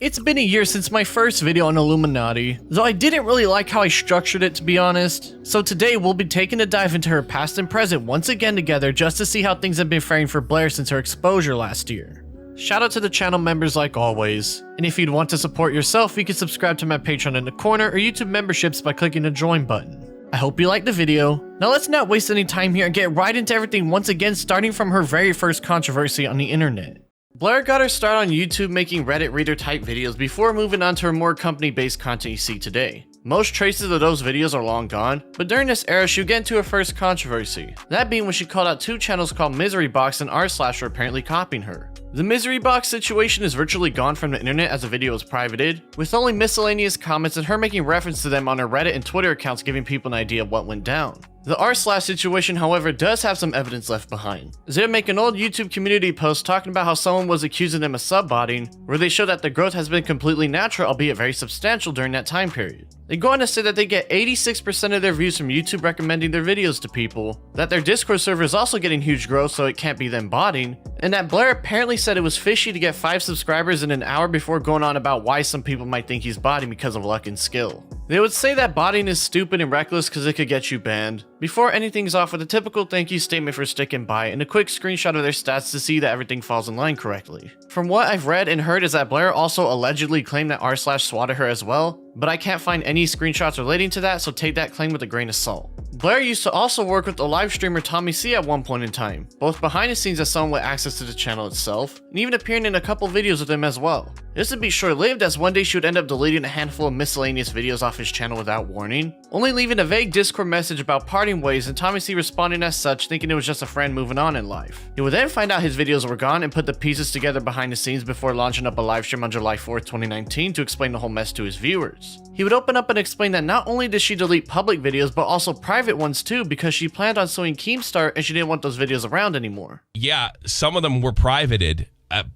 It's been a year since my first video on Illuminaughtii, though I didn't really like how I structured it, to be honest. So today we'll be taking a dive into her past and present once again together just to see how things have been faring for Blair since her exposure last year. Shout out to the channel members like always, and if you'd want to support yourself, you can subscribe to my Patreon in the corner or YouTube memberships by clicking the join button. I hope you liked the video. Now let's not waste any time here and get right into everything once again, starting from her very first controversy on the internet. Blair got her start on YouTube making Reddit reader type videos before moving on to her more company based content you see today. Most traces of those videos are long gone, but during this era she would get into her first controversy, that being when she called out two channels called Misery Box and r/for apparently copying her. The Misery Box situation is virtually gone from the internet as the video was privated, with only miscellaneous comments and her making reference to them on her Reddit and Twitter accounts giving people an idea of what went down. The r/ situation, however, does have some evidence left behind. They make an old YouTube community post talking about how someone was accusing them of subbotting, where they show that the growth has been completely natural, albeit very substantial during that time period. They go on to say that they get 86% of their views from YouTube recommending their videos to people, that their Discord server is also getting huge growth so it can't be them botting, and that Blair apparently said it was fishy to get 5 subscribers in an hour before going on about why some people might think he's botting because of luck and skill. They would say that botting is stupid and reckless because it could get you banned, before anything's off with a typical thank you statement for sticking by and a quick screenshot of their stats to see that everything falls in line correctly. From what I've read and heard is that Blair also allegedly claimed that r/ swatted her as well, but I can't find any screenshots relating to that, so take that claim with a grain of salt. Blair used to also work with the live streamer Naughtii at one point in time, both behind the scenes as someone with access to the channel itself, and even appearing in a couple videos with him as well. This would be short-lived as one day she would end up deleting a handful of miscellaneous videos off his channel without warning, only leaving a vague Discord message about parting ways and Naughtii responding as such, thinking it was just a friend moving on in life. He would then find out his videos were gone and put the pieces together behind the scenes before launching up a live stream on July 4th, 2019 to explain the whole mess to his viewers. He would open up and explain that not only did she delete public videos but also private ones too because she planned on suing Keemstar and she didn't want those videos around anymore. Yeah, some of them were privated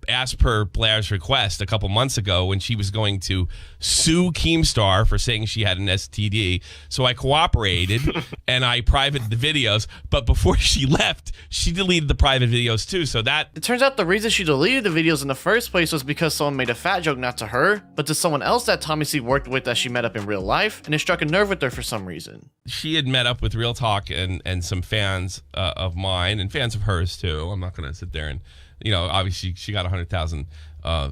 as per Blair's request a couple months ago when she was going to sue Keemstar for saying she had an STD. So I cooperated and I privated the videos, but before she left, she deleted the private videos too. So that... It turns out the reason she deleted the videos in the first place was because someone made a fat joke not to her, but to someone else that Naughtii worked with that she met up in real life, and it struck a nerve with her for some reason. She had met up with Real Talk and some fans of mine and fans of hers too. I'm not going to sit there and... You know, obviously she got 100,000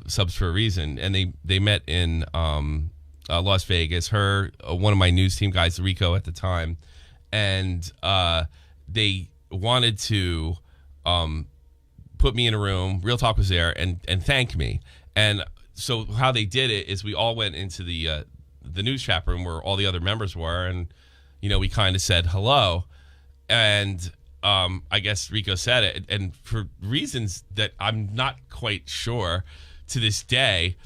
subs for a reason, and they met in Las Vegas. Her, one of my news team guys, Rico at the time, and they wanted to put me in a room. Real Talk was there and thank me. And so how they did it is we all went into the news chat room where all the other members were, and you know we kind of said hello, and. I guess Rico said it, and for reasons that I'm not quite sure to this day,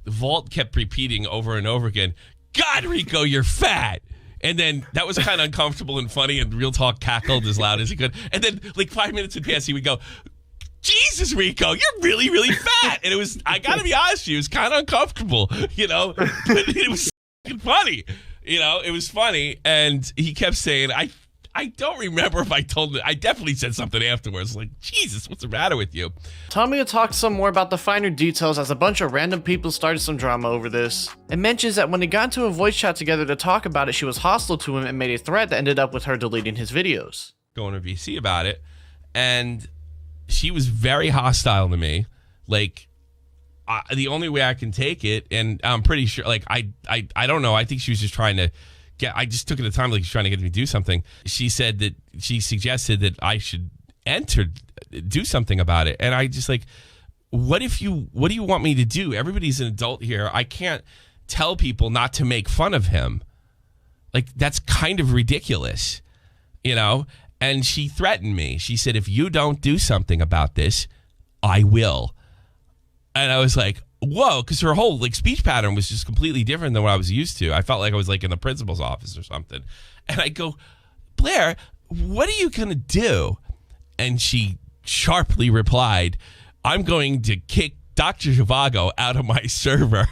the Vault kept repeating over and over again, God, Rico, you're fat. And then that was kind of uncomfortable and funny, and Real Talk cackled as loud as he could. And then like 5 minutes would pass, he would go, Jesus, Rico, you're really, really fat. And it was, I got to be honest with you, it was kind of uncomfortable, you know, but it was funny. You know, it was funny. And he kept saying, I don't remember if I told him. I definitely said something afterwards, like, Jesus, what's the matter with you? Tommy will talk some more about the finer details as a bunch of random people started some drama over this, and mentions that when they got into a voice chat together to talk about it, she was hostile to him and made a threat that ended up with her deleting his videos. Going to VC about it, and she was very hostile to me. Like, the only way I can take it, and I'm pretty sure, like, I don't know, I think she was just trying to I just took it at the time like she's trying to get me to do something. She said that she suggested that I should do something about it. And I just like, what do you want me to do? Everybody's an adult here. I can't tell people not to make fun of him. Like, that's kind of ridiculous, you know? And she threatened me. She said, if you don't do something about this, I will. And I was like, whoa, because her whole like speech pattern was just completely different than what I was used to. I felt like I was like in the principal's office or something. And I go, Blair, what are you going to do? And she sharply replied, I'm going to kick Dr. Zhivago out of my server.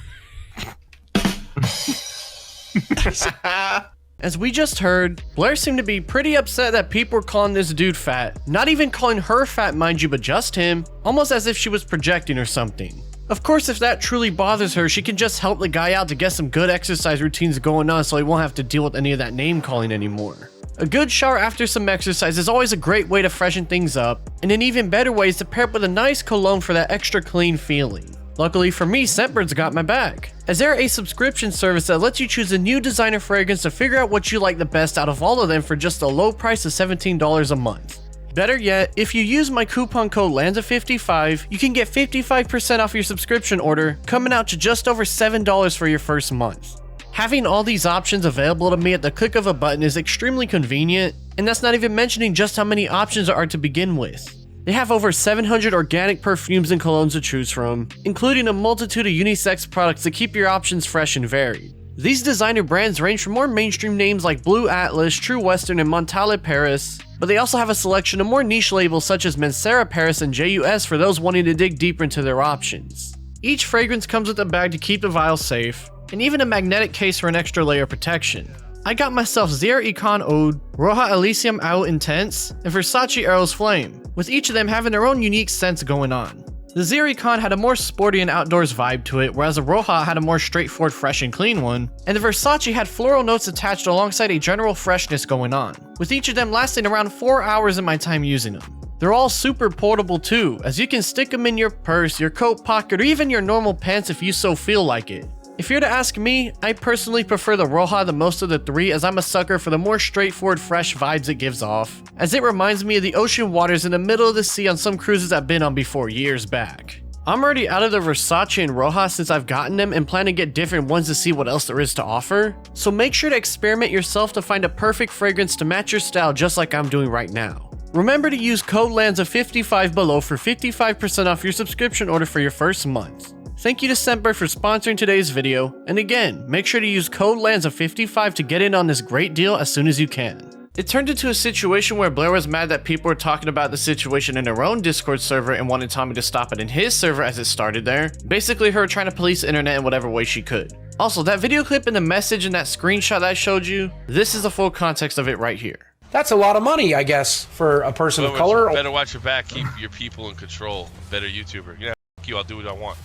As we just heard, Blair seemed to be pretty upset that people were calling this dude fat. Not even calling her fat, mind you, but just him, almost as if she was projecting or something. Of course, if that truly bothers her, she can just help the guy out to get some good exercise routines going on so he won't have to deal with any of that name calling anymore. A good shower after some exercise is always a great way to freshen things up, and an even better way is to pair it with a nice cologne for that extra clean feeling. Luckily for me, Scentbird's got my back, as they're a subscription service that lets you choose a new designer fragrance to figure out what you like the best out of all of them for just a low price of $17 a month. Better yet, if you use my coupon code LANZA55, you can get 55% off your subscription order, coming out to just over $7 for your first month. Having all these options available to me at the click of a button is extremely convenient, and that's not even mentioning just how many options there are to begin with. They have over 700 organic perfumes and colognes to choose from, including a multitude of unisex products to keep your options fresh and varied. These designer brands range from more mainstream names like Blue Atlas, True Western, and Montale Paris, but they also have a selection of more niche labels such as Mancera Paris and JUS for those wanting to dig deeper into their options. Each fragrance comes with a bag to keep the vial safe, and even a magnetic case for an extra layer of protection. I got myself Zero Econ Ode, Roja Elysium Out Intense, and Versace Eros Flame, with each of them having their own unique scents going on. The Zero Econ had a more sporty and outdoors vibe to it, whereas the Roja had a more straightforward, fresh and clean one, and the Versace had floral notes attached alongside a general freshness going on, with each of them lasting around 4 hours in my time using them. They're all super portable too, as you can stick them in your purse, your coat pocket, or even your normal pants if you so feel like it. If you're to ask me, I personally prefer the Roja the most of the three, as I'm a sucker for the more straightforward fresh vibes it gives off, as it reminds me of the ocean waters in the middle of the sea on some cruises I've been on before years back. I'm already out of the Versace and Roja since I've gotten them and plan to get different ones to see what else there is to offer, so make sure to experiment yourself to find a perfect fragrance to match your style just like I'm doing right now. Remember to use code LANZA55 below for 55% off your subscription order for your first month. Thank you to Scentbird for sponsoring today's video, and again, make sure to use code LANZA55 to get in on this great deal as soon as you can. It turned into a situation where Blair was mad that people were talking about the situation in her own Discord server and wanted Tommy to stop it in his server as it started there, basically her trying to police the internet in whatever way she could. Also, that video clip and the message in that screenshot that I showed you, this is the full context of it right here. That's a lot of money, I guess, for a person of color. Better watch your back, keep your people in control. Better YouTuber. Yeah, f you, I'll do what I want.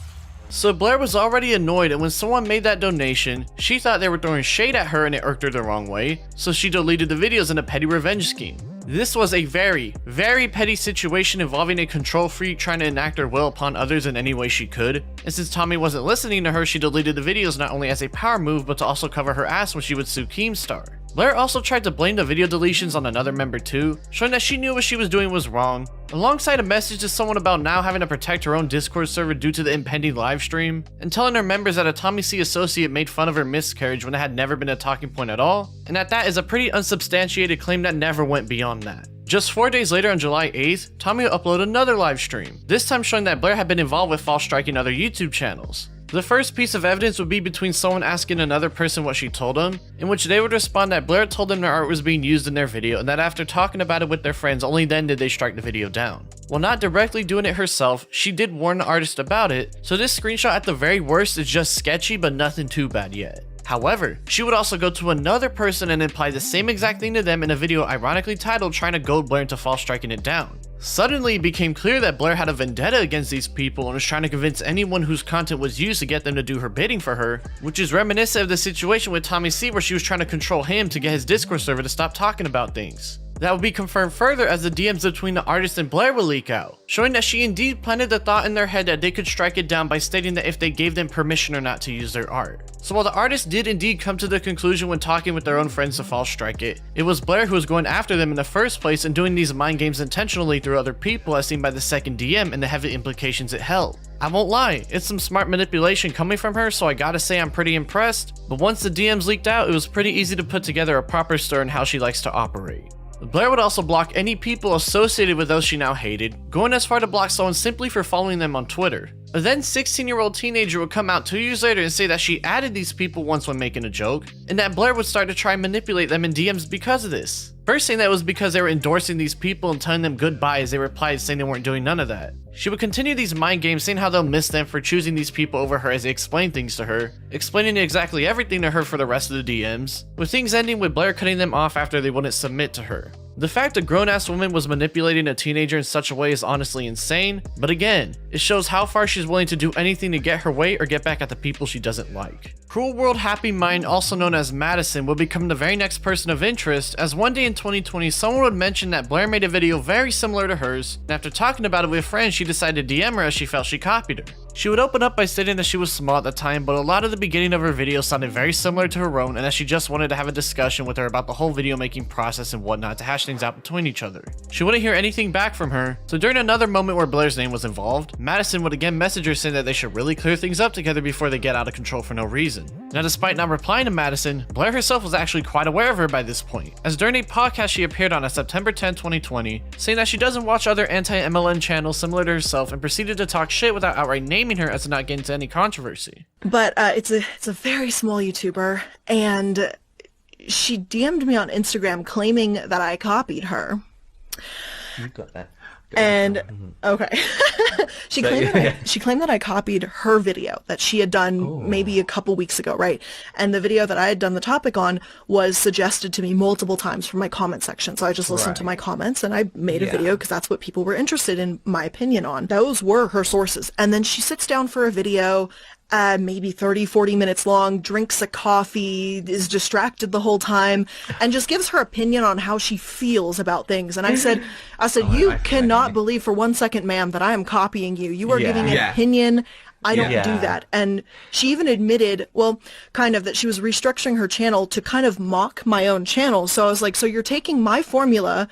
So Blair was already annoyed, and when someone made that donation, she thought they were throwing shade at her and it irked her the wrong way, so she deleted the videos in a petty revenge scheme. This was a very, very petty situation involving a control freak trying to enact her will upon others in any way she could, and since Tommy wasn't listening to her, she deleted the videos not only as a power move, but to also cover her ass when she would sue Keemstar. Blair also tried to blame the video deletions on another member too, showing that she knew what she was doing was wrong, alongside a message to someone about now having to protect her own Discord server due to the impending livestream, and telling her members that a Tommy C associate made fun of her miscarriage when it had never been a talking point at all, and that is a pretty unsubstantiated claim that never went beyond that. Just 4 days later on July 8th, Tommy would upload another livestream, this time showing that Blair had been involved with false striking other YouTube channels. The first piece of evidence would be between someone asking another person what she told them, in which they would respond that Blair told them their art was being used in their video and that after talking about it with their friends, only then did they strike the video down. While not directly doing it herself, she did warn the artist about it, so this screenshot at the very worst is just sketchy but nothing too bad yet. However, she would also go to another person and imply the same exact thing to them in a video ironically titled trying to goad Blair into false striking it down. Suddenly, it became clear that Blair had a vendetta against these people and was trying to convince anyone whose content was used to get them to do her bidding for her, which is reminiscent of the situation with Tommy C where she was trying to control him to get his Discord server to stop talking about things. That would be confirmed further as the DMs between the artist and Blair would leak out, showing that she indeed planted the thought in their head that they could strike it down by stating that if they gave them permission or not to use their art. So while the artist did indeed come to the conclusion when talking with their own friends to false strike it, it was Blair who was going after them in the first place and doing these mind games intentionally through other people as seen by the second DM and the heavy implications it held. I won't lie, it's some smart manipulation coming from her, so I gotta say I'm pretty impressed, but once the DMs leaked out, it was pretty easy to put together a proper story on how she likes to operate. Blair would also block any people associated with those she now hated, going as far to block someone simply for following them on Twitter. A then 16-year-old teenager would come out 2 years later and say that she added these people once when making a joke, and that Blair would start to try and manipulate them in DMs because of this. First saying that it was because they were endorsing these people and telling them goodbye as they replied saying they weren't doing none of that. She would continue these mind games saying how they'll miss them for choosing these people over her as they explain things to her, explaining exactly everything to her for the rest of the DMs, with things ending with Blair cutting them off after they wouldn't submit to her. The fact a grown-ass woman was manipulating a teenager in such a way is honestly insane, but again, it shows how far she's willing to do anything to get her way or get back at the people she doesn't like. Cruel World Happy Mind, also known as Madison, would become the very next person of interest, as one day in 2020 someone would mention that Blair made a video very similar to hers, and after talking about it with friends she decided to DM her as she felt she copied her. She would open up by stating that she was small at the time, but a lot of the beginning of her video sounded very similar to her own, and that she just wanted to have a discussion with her about the whole video making process and whatnot to hash things out between each other. She wouldn't hear anything back from her, so during another moment where Blair's name was involved, Madison would again message her saying that they should really clear things up together before they get out of control for no reason. Now, despite not replying to Madison, Blair herself was actually quite aware of her by this point, as during a podcast she appeared on September 10, 2020, saying that she doesn't watch other anti-MLN channels similar to herself and proceeded to talk shit without outright naming her as to not get into any controversy. But it's a very small YouTuber, and she DM'd me on Instagram claiming that I copied her. You got that. And okay, she claimed that I copied her video that she had done maybe a couple weeks ago, right? And the video that I had done the topic on was suggested to me multiple times from my comment section. So I just listened to my comments and I made a video because that's what people were interested in my opinion on. Those were her sources. And then she sits down for a video, maybe 30-40 minutes long, drinks a coffee, is distracted the whole time, and just gives her opinion on how she feels about things. And I said, you cannot believe for 1 second, ma'am, that I am copying you. You are giving an opinion. I don't do that. And she even admitted, well, kind of, that she was restructuring her channel to kind of mock my own channel. So I was like, so you're taking my formula,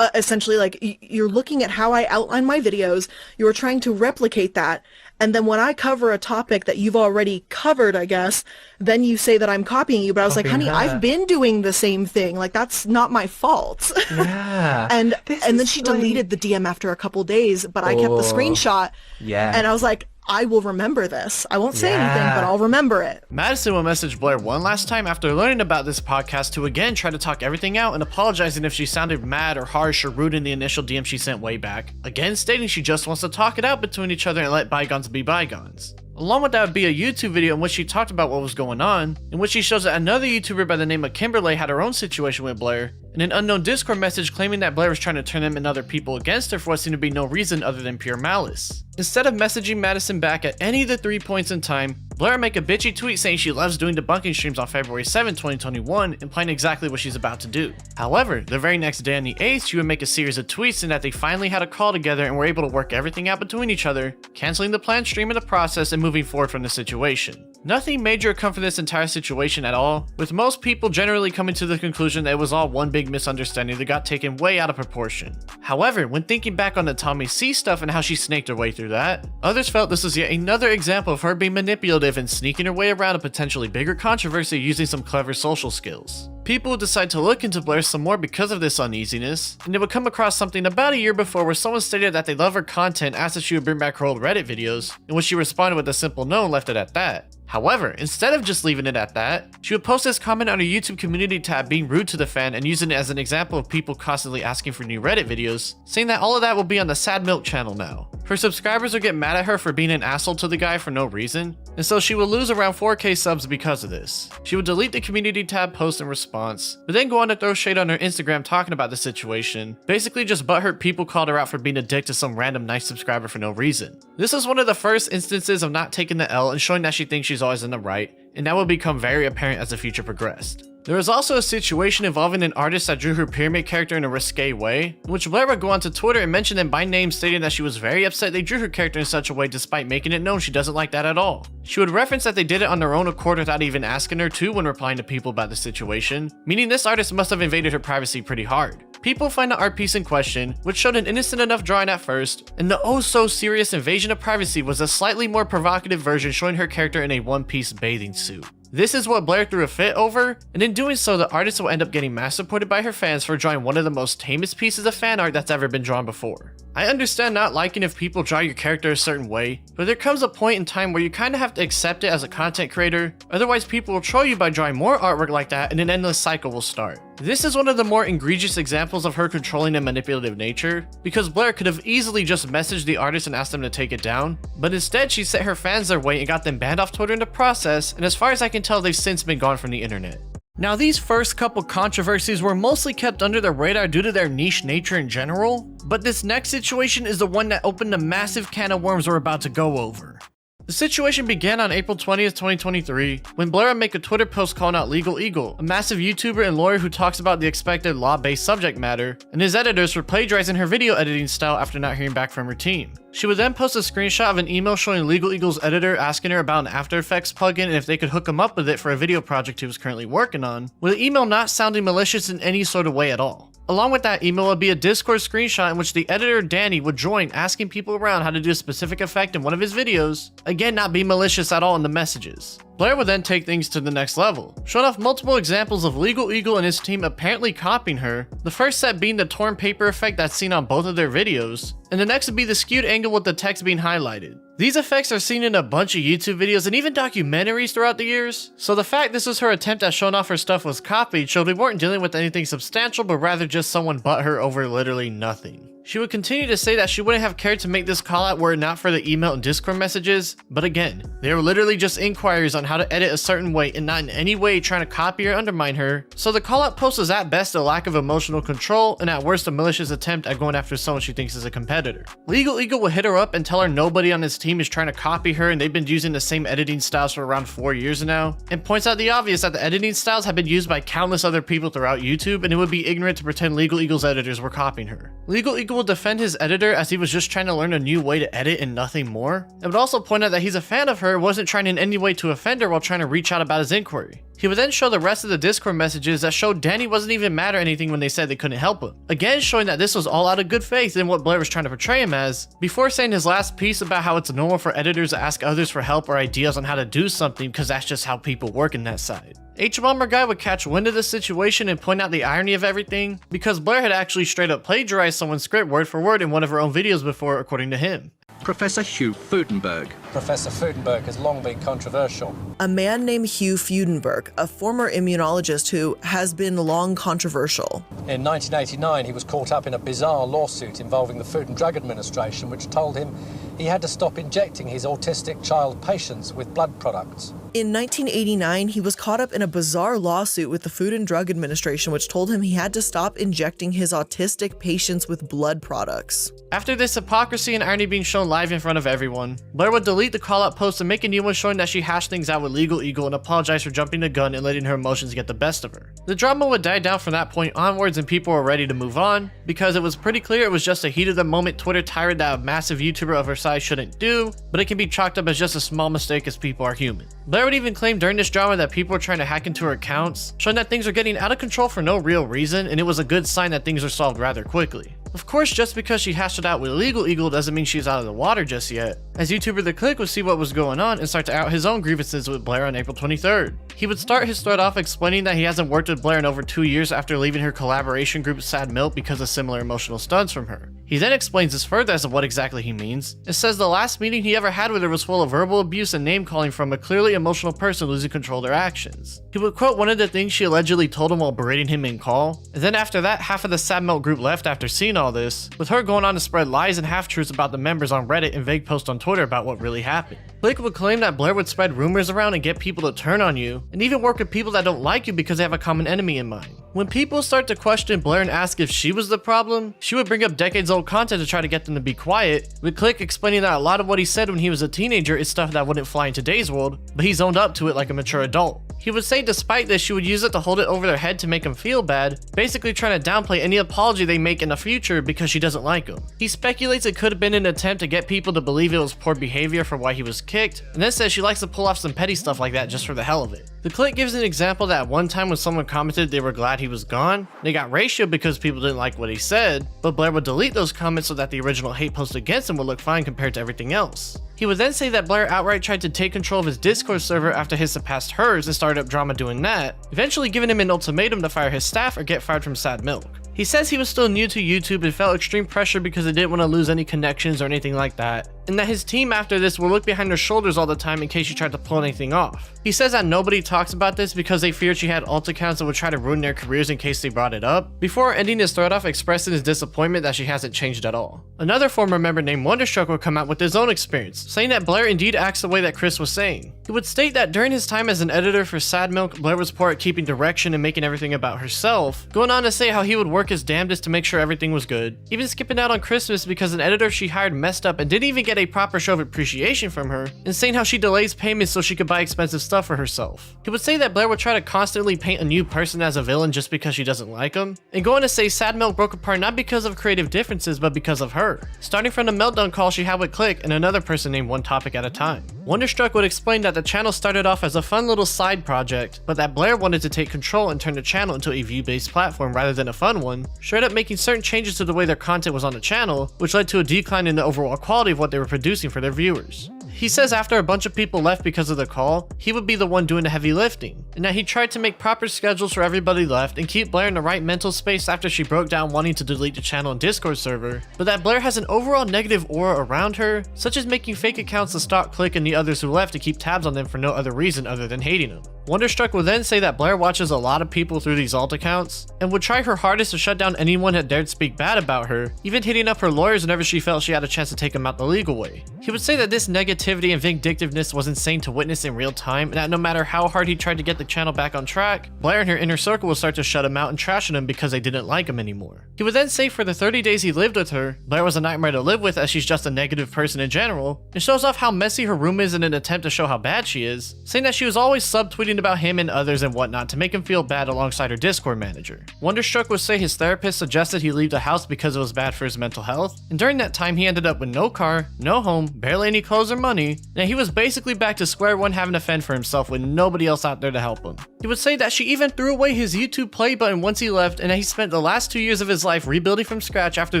essentially, like, you're looking at how I outline my videos, you're trying to replicate that, and then when I cover a topic that you've already covered, I guess, then you say that I'm copying you. But I was like, honey, I've been doing the same thing. Like, that's not my fault. Yeah. and then she deleted the DM after a couple days, but I kept the screenshot. Yeah. And I was like, I will remember this. I won't say anything, but I'll remember it. Madison will message Blair one last time after learning about this podcast to again try to talk everything out and apologizing if she sounded mad or harsh or rude in the initial DM she sent way back, again stating she just wants to talk it out between each other and let bygones be bygones. Along with that would be a YouTube video in which she talked about what was going on, in which she shows that another YouTuber by the name of Kimberly had her own situation with Blair, and an unknown Discord message claiming that Blair was trying to turn them and other people against her for what seemed to be no reason other than pure malice. Instead of messaging Madison back at any of the 3 points in time, Blair make a bitchy tweet saying she loves doing debunking streams on February 7, 2021, implying exactly what she's about to do. However, the very next day on the 8th, she would make a series of tweets saying that they finally had a call together and were able to work everything out between each other, canceling the planned stream in the process and moving forward from the situation. Nothing major come from this entire situation at all, with most people generally coming to the conclusion that it was all one big misunderstanding that got taken way out of proportion. However, when thinking back on the Tommy C stuff and how she snaked her way through that, others felt this was yet another example of her being manipulative and sneaking her way around a potentially bigger controversy using some clever social skills. People would decide to look into Blair some more because of this uneasiness, and they would come across something about a year before where someone stated that they love her content, asked if she would bring back her old Reddit videos, in which she responded with a simple no and left it at that. However, instead of just leaving it at that, she would post this comment on her YouTube community tab being rude to the fan and using it as an example of people constantly asking for new Reddit videos, saying that all of that will be on the Sad Milk channel now. Her subscribers would get mad at her for being an asshole to the guy for no reason, and so she would lose around 4K subs because of this. She would delete the community tab post in response, but then go on to throw shade on her Instagram talking about the situation, basically just butthurt people called her out for being a dick to some random nice subscriber for no reason. This is one of the first instances of not taking the L and showing that she thinks she's always in the right, and that will become very apparent as the future progressed. There was also a situation involving an artist that drew her pyramid character in a risque way, in which Blair would go onto Twitter and mention them by name, stating that she was very upset they drew her character in such a way despite making it known she doesn't like that at all. She would reference that they did it on their own accord without even asking her to when replying to people about the situation, meaning this artist must have invaded her privacy pretty hard. People find the art piece in question, which showed an innocent enough drawing at first, and the oh so serious invasion of privacy was a slightly more provocative version showing her character in a one-piece bathing suit. This is what Blair threw a fit over, and in doing so, the artist will end up getting mass supported by her fans for drawing one of the most tamest pieces of fan art that's ever been drawn before. I understand not liking if people draw your character a certain way, but there comes a point in time where you kinda have to accept it as a content creator, otherwise people will troll you by drawing more artwork like that and an endless cycle will start. This is one of the more egregious examples of her controlling and manipulative nature, because Blair could have easily just messaged the artist and asked them to take it down, but instead she set her fans their way and got them banned off Twitter in the process, and as far as I can tell they've since been gone from the internet. Now, these first couple controversies were mostly kept under the radar due to their niche nature in general, but this next situation is the one that opened a massive can of worms we're about to go over. The situation began on April 20th, 2023, when Blair would make a Twitter post calling out Legal Eagle, a massive YouTuber and lawyer who talks about the expected law-based subject matter, and his editors for plagiarizing her video editing style after not hearing back from her team. She would then post a screenshot of an email showing Legal Eagle's editor asking her about an After Effects plugin and if they could hook him up with it for a video project he was currently working on, with the email not sounding malicious in any sort of way at all. Along with that email would be a Discord screenshot in which the editor Danny would join asking people around how to do a specific effect in one of his videos, again not being malicious at all in the messages. Blair would then take things to the next level, showing off multiple examples of Legal Eagle and his team apparently copying her, the first set being the torn paper effect that's seen on both of their videos, and the next would be the skewed angle with the text being highlighted. These effects are seen in a bunch of YouTube videos and even documentaries throughout the years, so the fact this was her attempt at showing off her stuff was copied showed we weren't dealing with anything substantial but rather just someone butt her over literally nothing. She would continue to say that she wouldn't have cared to make this call out were it not for the email and Discord messages, but again, they were literally just inquiries on how to edit a certain way and not in any way trying to copy or undermine her, so the call out post was at best a lack of emotional control and at worst a malicious attempt at going after someone she thinks is a competitor. Legal Eagle would hit her up and tell her nobody on his team is trying to copy her and they've been using the same editing styles for around 4 years now, and points out the obvious that the editing styles have been used by countless other people throughout YouTube and it would be ignorant to pretend Legal Eagle's editors were copying her. Legal Eagle would defend his editor as he was just trying to learn a new way to edit and nothing more, and would also point out that he's a fan of her, wasn't trying in any way to offend her while trying to reach out about his inquiry. He would then show the rest of the Discord messages that showed Danny wasn't even mad or anything when they said they couldn't help him, again showing that this was all out of good faith in what Blair was trying to portray him as, before saying his last piece about how it's normal for editors to ask others for help or ideas on how to do something because that's just how people work in that side. Hbomberguy would catch wind of the situation and point out the irony of everything, because Blair had actually straight up plagiarized someone's script word for word in one of her own videos before, according to him. Professor Hugh Fudenberg. Professor Fudenberg has long been controversial. A man named Hugh Fudenberg, a former immunologist who has been long controversial. In 1989, he was caught up in a bizarre lawsuit involving the Food and Drug Administration, which told him he had to stop injecting his autistic child patients with blood products. In 1989, he was caught up in a bizarre lawsuit with the Food and Drug Administration, which told him he had to stop injecting his autistic patients with blood products. After this hypocrisy and irony being shown live in front of everyone, Blair would delete the call-out post and make a new one showing that she hashed things out with Legal Eagle and apologized for jumping the gun and letting her emotions get the best of her. The drama would die down from that point onwards and people were ready to move on, because it was pretty clear it was just a heat of the moment Twitter tirade that a massive YouTuber of her size shouldn't do, but it can be chalked up as just a small mistake as people are human. Blair would even claim during this drama that people were trying to hack into her accounts, showing that things were getting out of control for no real reason, and it was a good sign that things were solved rather quickly. Of course, just because she hashed it out with Legal Eagle doesn't mean she's out of the water just yet, as YouTuber The Click would see what was going on and start to out his own grievances with Blair on April 23rd. He would start his thread off explaining that he hasn't worked with Blair in over 2 years after leaving her collaboration group Sad Milk because of similar emotional stunts from her. He then explains this further as to what exactly he means, and says the last meeting he ever had with her was full of verbal abuse and name calling from a clearly emotional person losing control of their actions. He would quote one of the things she allegedly told him while berating him in call, and then after that, half of the Sad Milk group left after seeing all this, with her going on to spread lies and half-truths about the members on Reddit and vague posts on Twitter about what really happened. Blake would claim that Blair would spread rumors around and get people to turn on you, and even work with people that don't like you because they have a common enemy in mind. When people start to question Blair and ask if she was the problem, she would bring up decades-old content to try to get them to be quiet, with Click explaining that a lot of what he said when he was a teenager is stuff that wouldn't fly in today's world, but he's owned up to it like a mature adult. He would say despite this, she would use it to hold it over their head to make him feel bad, basically trying to downplay any apology they make in the future because she doesn't like him. He speculates it could have been an attempt to get people to believe it was poor behavior for why he was kicked, and then says she likes to pull off some petty stuff like that just for the hell of it. The Click gives an example that one time when someone commented they were glad he was gone, they got ratioed because people didn't like what he said, but Blair would delete those comments so that the original hate post against him would look fine compared to everything else. He would then say that Blair outright tried to take control of his Discord server after his surpassed hers and started up drama doing that, eventually giving him an ultimatum to fire his staff or get fired from Sad Milk. He says he was still new to YouTube and felt extreme pressure because he didn't want to lose any connections or anything like that, and that his team after this will look behind her shoulders all the time in case she tried to pull anything off. He says that nobody talks about this because they feared she had alt accounts that would try to ruin their careers in case they brought it up, before ending his thread off expressing his disappointment that she hasn't changed at all. Another former member named Wonderstruck would come out with his own experience, saying that Blair indeed acts the way that Chris was saying. He would state that during his time as an editor for Sad Milk, Blair was poor at keeping direction and making everything about herself, going on to say how he would work his damnedest to make sure everything was good, even skipping out on Christmas because an editor she hired messed up and didn't even get a proper show of appreciation from her, and saying how she delays payments so she could buy expensive stuff for herself. He would say that Blair would try to constantly paint a new person as a villain just because she doesn't like him, and go on to say Sad Milk broke apart not because of creative differences but because of her, starting from the meltdown call she had with Click and another person named One Topic at a time. Wonderstruck would explain that the channel started off as a fun little side project, but that Blair wanted to take control and turn the channel into a view-based platform rather than a fun one, straight up making certain changes to the way their content was on the channel, which led to a decline in the overall quality of what they were producing for their viewers. He says after a bunch of people left because of the call, he would be the one doing the heavy lifting, and that he tried to make proper schedules for everybody left and keep Blair in the right mental space after she broke down wanting to delete the channel and Discord server, but that Blair has an overall negative aura around her, such as making fake accounts to stalk Click and the others who left to keep tabs on them for no other reason other than hating them. Wonderstruck would then say that Blair watches a lot of people through these alt accounts, and would try her hardest to shut down anyone that dared speak bad about her, even hitting up her lawyers whenever she felt she had a chance to take them out the legal way. He would say that this negativity and vindictiveness was insane to witness in real time, and that no matter how hard he tried to get the channel back on track, Blair and her inner circle would start to shut him out and trash him because they didn't like him anymore. He would then say for the 30 days he lived with her, Blair was a nightmare to live with as she's just a negative person in general, and shows off how messy her room is in an attempt to show how bad she is, saying that she was always subtweeting about him and others and whatnot to make him feel bad alongside her Discord manager. Wonderstruck would say his therapist suggested he leave the house because it was bad for his mental health, and during that time he ended up with no car, no home, barely any clothes or money, and he was basically back to square one having to fend for himself with nobody else out there to help him. He would say that she even threw away his YouTube play button once he left, and that he spent the last 2 years of his life rebuilding from scratch after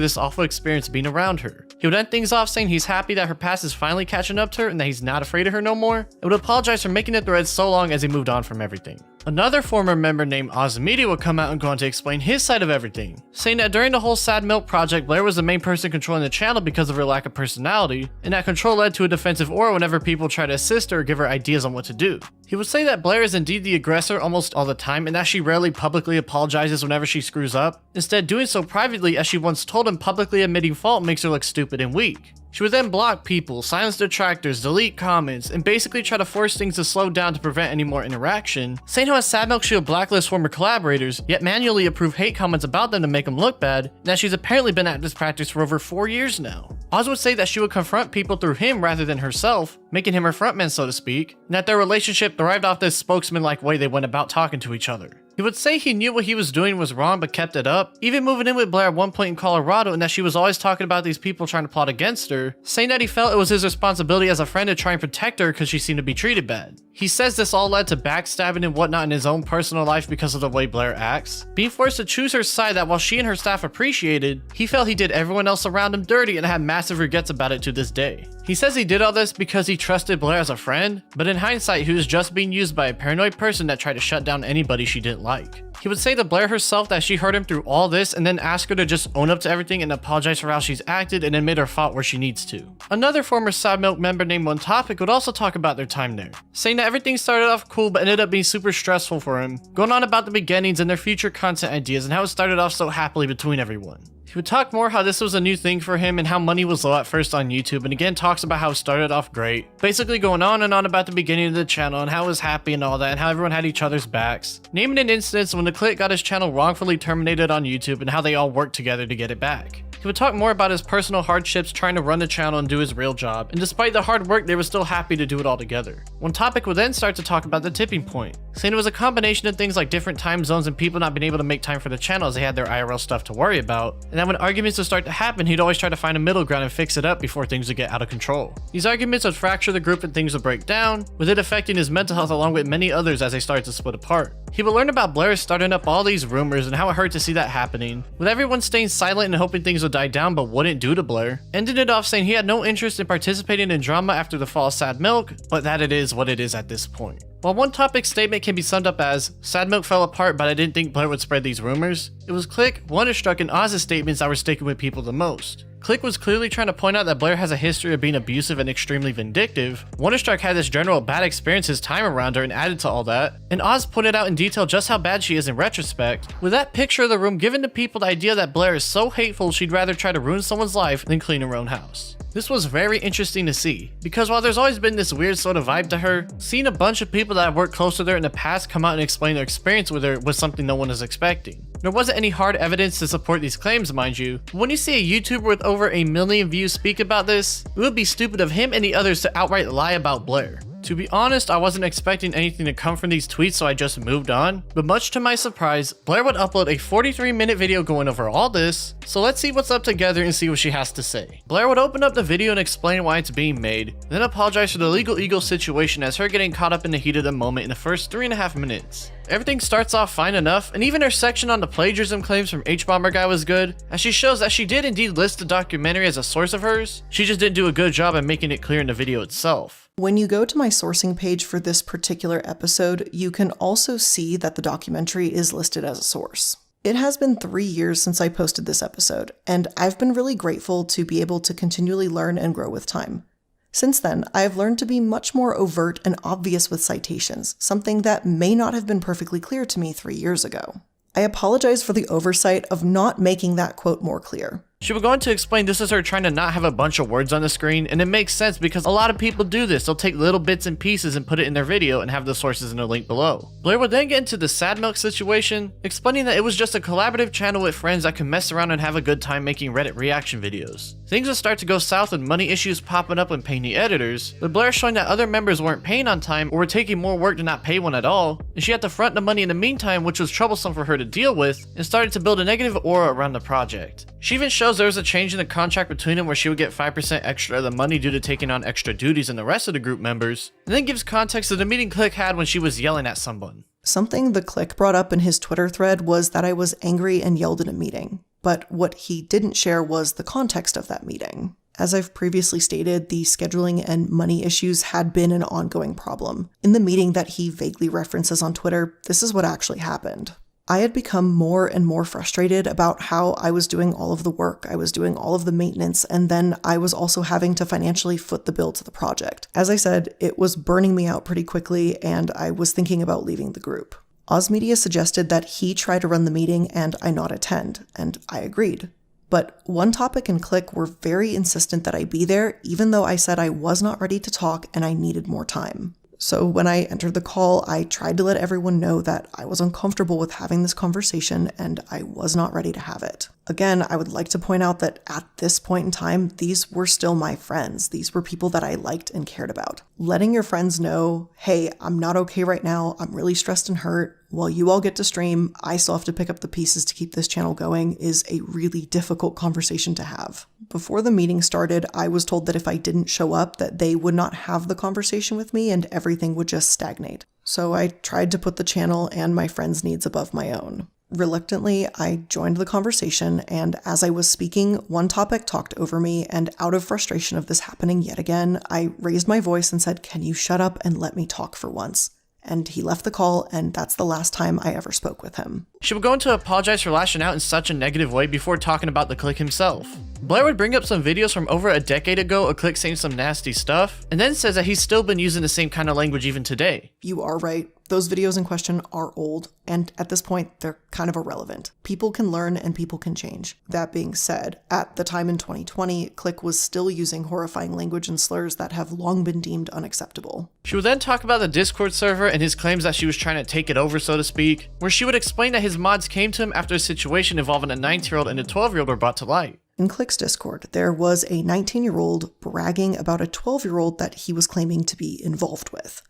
this awful experience being around her. He would end things off saying he's happy that her past is finally catching up to her and that he's not afraid of her no more, and would apologize for making the thread so long as he moved on from everything. Another former member named Media would come out and go on to explain his side of everything, saying that during the whole Sad Milk project, Blair was the main person controlling the channel because of her lack of personality, and that control led to a defensive aura whenever people try to assist her or give her ideas on what to do. He would say that Blair is indeed the aggressor almost all the time, and that she rarely publicly apologizes whenever she screws up, instead doing so privately as she once told him publicly admitting fault makes her look stupid and weak. She would then block people, silence detractors, delete comments, and basically try to force things to slow down to prevent any more interaction, saying how at Sad Milk she would blacklist former collaborators, yet manually approve hate comments about them to make them look bad, and that she's apparently been at this practice for over 4 years now. Oz would say that she would confront people through him rather than herself, making him her frontman so to speak, and that their relationship thrived off this spokesman-like way they went about talking to each other. He would say he knew what he was doing was wrong but kept it up, even moving in with Blair at one point in Colorado, and that she was always talking about these people trying to plot against her, saying that he felt it was his responsibility as a friend to try and protect her because she seemed to be treated bad. He says this all led to backstabbing and whatnot in his own personal life because of the way Blair acts, being forced to choose her side that while she and her staff appreciated, he felt he did everyone else around him dirty and had massive regrets about it to this day. He says he did all this because he trusted Blair as a friend, but in hindsight he was just being used by a paranoid person that tried to shut down anybody she didn't like. He would say to Blair herself that she hurt him through all this and then ask her to just own up to everything and apologize for how she's acted and admit her fault where she needs to. Another former Sad Milk member named One Topic would also talk about their time there, saying that everything started off cool but ended up being super stressful for him, going on about the beginnings and their future content ideas and how it started off so happily between everyone. He would talk more how this was a new thing for him and how money was low at first on YouTube, and again talks about how it started off great, basically going on and on about the beginning of the channel and how it was happy and all that and how everyone had each other's backs, naming an instance when the Click got his channel wrongfully terminated on YouTube and how they all worked together to get it back. He would talk more about his personal hardships trying to run the channel and do his real job, and despite the hard work they were still happy to do it all together. One Topic would then start to talk about the tipping point, saying it was a combination of things like different time zones and people not being able to make time for the channel as they had their IRL stuff to worry about, and that when arguments would start to happen he'd always try to find a middle ground and fix it up before things would get out of control. These arguments would fracture the group and things would break down, with it affecting his mental health along with many others as they started to split apart. He would learn about Blair starting up all these rumors and how it hurt to see that happening, with everyone staying silent and hoping things would die down but wouldn't due to Blair, ended it off saying he had no interest in participating in drama after the fall of Sad Milk, but that it is what it is at this point. While One Topic's statement can be summed up as, Sad Milk fell apart but I didn't think Blair would spread these rumors, it was Click, Wonderstruck, and Oz's statements that were sticking with people the most. Click was clearly trying to point out that Blair has a history of being abusive and extremely vindictive. Wonderstruck had this general bad experience his time around her and added to all that. And Oz pointed out in detail just how bad she is in retrospect, with that picture of the room giving the people the idea that Blair is so hateful she'd rather try to ruin someone's life than clean her own house. This was very interesting to see, because while there's always been this weird sort of vibe to her, seeing a bunch of people that have worked close with her in the past come out and explain their experience with her was something no one was expecting. There wasn't any hard evidence to support these claims, mind you, but when you see a YouTuber with over 1 million views speak about this, it would be stupid of him and the others to outright lie about Blair. To be honest, I wasn't expecting anything to come from these tweets, so I just moved on. But much to my surprise, Blair would upload a 43-minute video going over all this, so let's see what's up together and see what she has to say. Blair would open up the video and explain why it's being made, then apologize for the legal ego situation as her getting caught up in the heat of the moment in the first 3.5 minutes. Everything starts off fine enough, and even her section on the plagiarism claims from Hbomberguy was good, as she shows that she did indeed list the documentary as a source of hers, she just didn't do a good job at making it clear in the video itself. When you go to my sourcing page for this particular episode, you can also see that the documentary is listed as a source. It has been 3 years since I posted this episode, and I've been really grateful to be able to continually learn and grow with time. Since then, I have learned to be much more overt and obvious with citations, something that may not have been perfectly clear to me 3 years ago. I apologize for the oversight of not making that quote more clear. She would go on to explain this is her trying to not have a bunch of words on the screen, and it makes sense because a lot of people do this. They'll take little bits and pieces and put it in their video and have the sources in the link below. Blair would then get into the sad milk situation, explaining that it was just a collaborative channel with friends that could mess around and have a good time making Reddit reaction videos. Things would start to go south with money issues popping up when paying the editors, with Blair showing that other members weren't paying on time or were taking more work to not pay one at all, and she had to front the money in the meantime, which was troublesome for her to deal with, and started to build a negative aura around the project. She even shows there was a change in the contract between them where she would get 5% extra of the money due to taking on extra duties than the rest of the group members, and then gives context to the meeting Click had when she was yelling at someone. Something the Click brought up in his Twitter thread was that I was angry and yelled in a meeting, but what he didn't share was the context of that meeting. As I've previously stated, the scheduling and money issues had been an ongoing problem. In the meeting that he vaguely references on Twitter, this is what actually happened. I had become more and more frustrated about how I was doing all of the work, I was doing all of the maintenance, and then I was also having to financially foot the bill to the project. As I said, it was burning me out pretty quickly, and I was thinking about leaving the group. Oz Media suggested that he try to run the meeting and I not attend, and I agreed. But One Topic and Click were very insistent that I be there, even though I said I was not ready to talk and I needed more time. So when I entered the call, I tried to let everyone know that I was uncomfortable with having this conversation and I was not ready to have it. Again, I would like to point out that at this point in time, these were still my friends. These were people that I liked and cared about. Letting your friends know, hey, I'm not okay right now, I'm really stressed and hurt, while you all get to stream, I still have to pick up the pieces to keep this channel going, is a really difficult conversation to have. Before the meeting started, I was told that if I didn't show up, that they would not have the conversation with me and everything would just stagnate. So I tried to put the channel and my friends' needs above my own. Reluctantly, I joined the conversation, and as I was speaking, One Topic talked over me, and out of frustration of this happening yet again, I raised my voice and said, "Can you shut up and let me talk for once?" And he left the call, and that's the last time I ever spoke with him. She would go on to apologize for lashing out in such a negative way before talking about the Click himself. Blair would bring up some videos from over a decade ago of Click saying some nasty stuff, and then says that he's still been using the same kind of language even today. You are right. Those videos in question are old, and at this point, they're kind of irrelevant. People can learn and people can change. That being said, at the time in 2020, Click was still using horrifying language and slurs that have long been deemed unacceptable. She would then talk about the Discord server and his claims that she was trying to take it over, so to speak, where she would explain that his mods came to him after a situation involving a 19-year-old and a 12-year-old were brought to light. In Click's Discord, there was a 19-year-old bragging about a 12-year-old that he was claiming to be involved with.